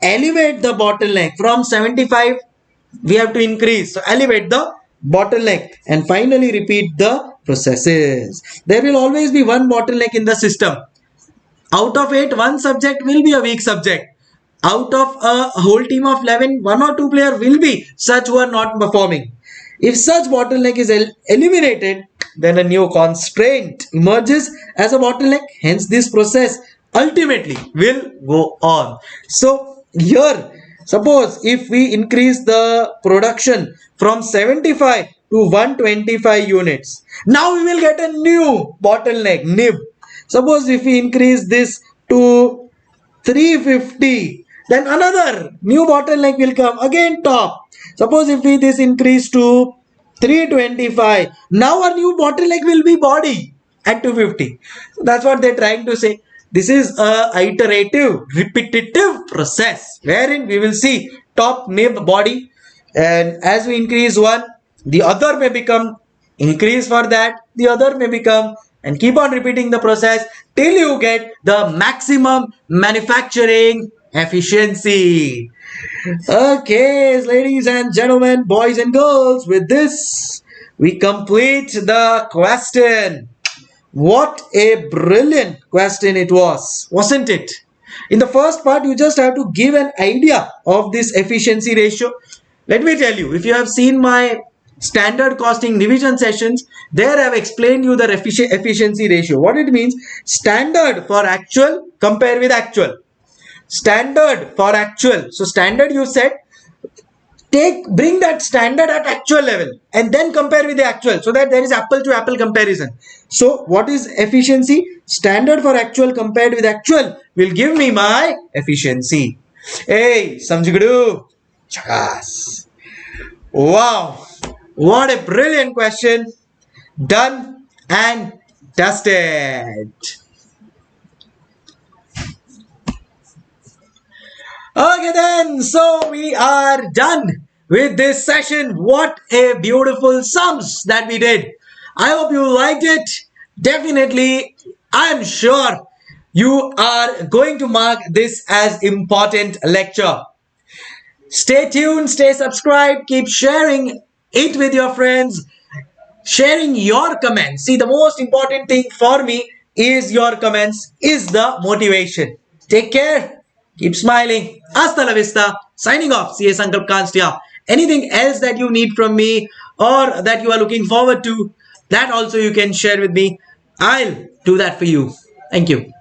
elevate the bottleneck from 75. We have to increase, so elevate the bottleneck and finally repeat the processes. There will always be one bottleneck in the system. Out of 8, one subject will be a weak subject. Out of a whole team of 11, one or two players will be such who are not performing. If such bottleneck is eliminated, then a new constraint emerges as a bottleneck. Hence, this process ultimately will go on. So here, suppose if we increase the production from 75 to 125 units, now we will get a new bottleneck, nib. Suppose if we increase this to 350, then another new bottleneck will come again top. Suppose if we this increase to 325, now a new bottleneck will be body at 250. So that's what they're trying to say. This is a iterative, repetitive process wherein we will see top, nib, body, and as we increase one, the other may become increase for that, the other may become, and keep on repeating the process till you get the maximum manufacturing efficiency. Okay, ladies and gentlemen, boys and girls, with this we complete the question. What a brilliant question it was, wasn't it? In the first part, you just have to give an idea of this efficiency ratio. Let me tell you, if you have seen my standard costing revision sessions, there I have explained you the efficiency ratio. What it means: standard for actual, compare with actual. Standard for actual. So standard, you said, bring that standard at actual level and then compare with the actual, so that there is apple to apple comparison. So what is efficiency? Standard for actual compared with actual will give me my efficiency. Hey, samjhgadu. Chakas. Wow, what a brilliant question. Done and dusted. Okay then, so we are done with this session. What a beautiful sums that we did. I hope you liked it. Definitely, I am sure you are going to mark this as important lecture. Stay tuned, stay subscribed, keep sharing it with your friends, sharing your comments. See, the most important thing for me is your comments, is the motivation. Take care. Keep smiling. Hasta la vista. Signing off. CA Sankalp Kanstia. Anything else that you need from me or that you are looking forward to, that also you can share with me. I'll do that for you. Thank you.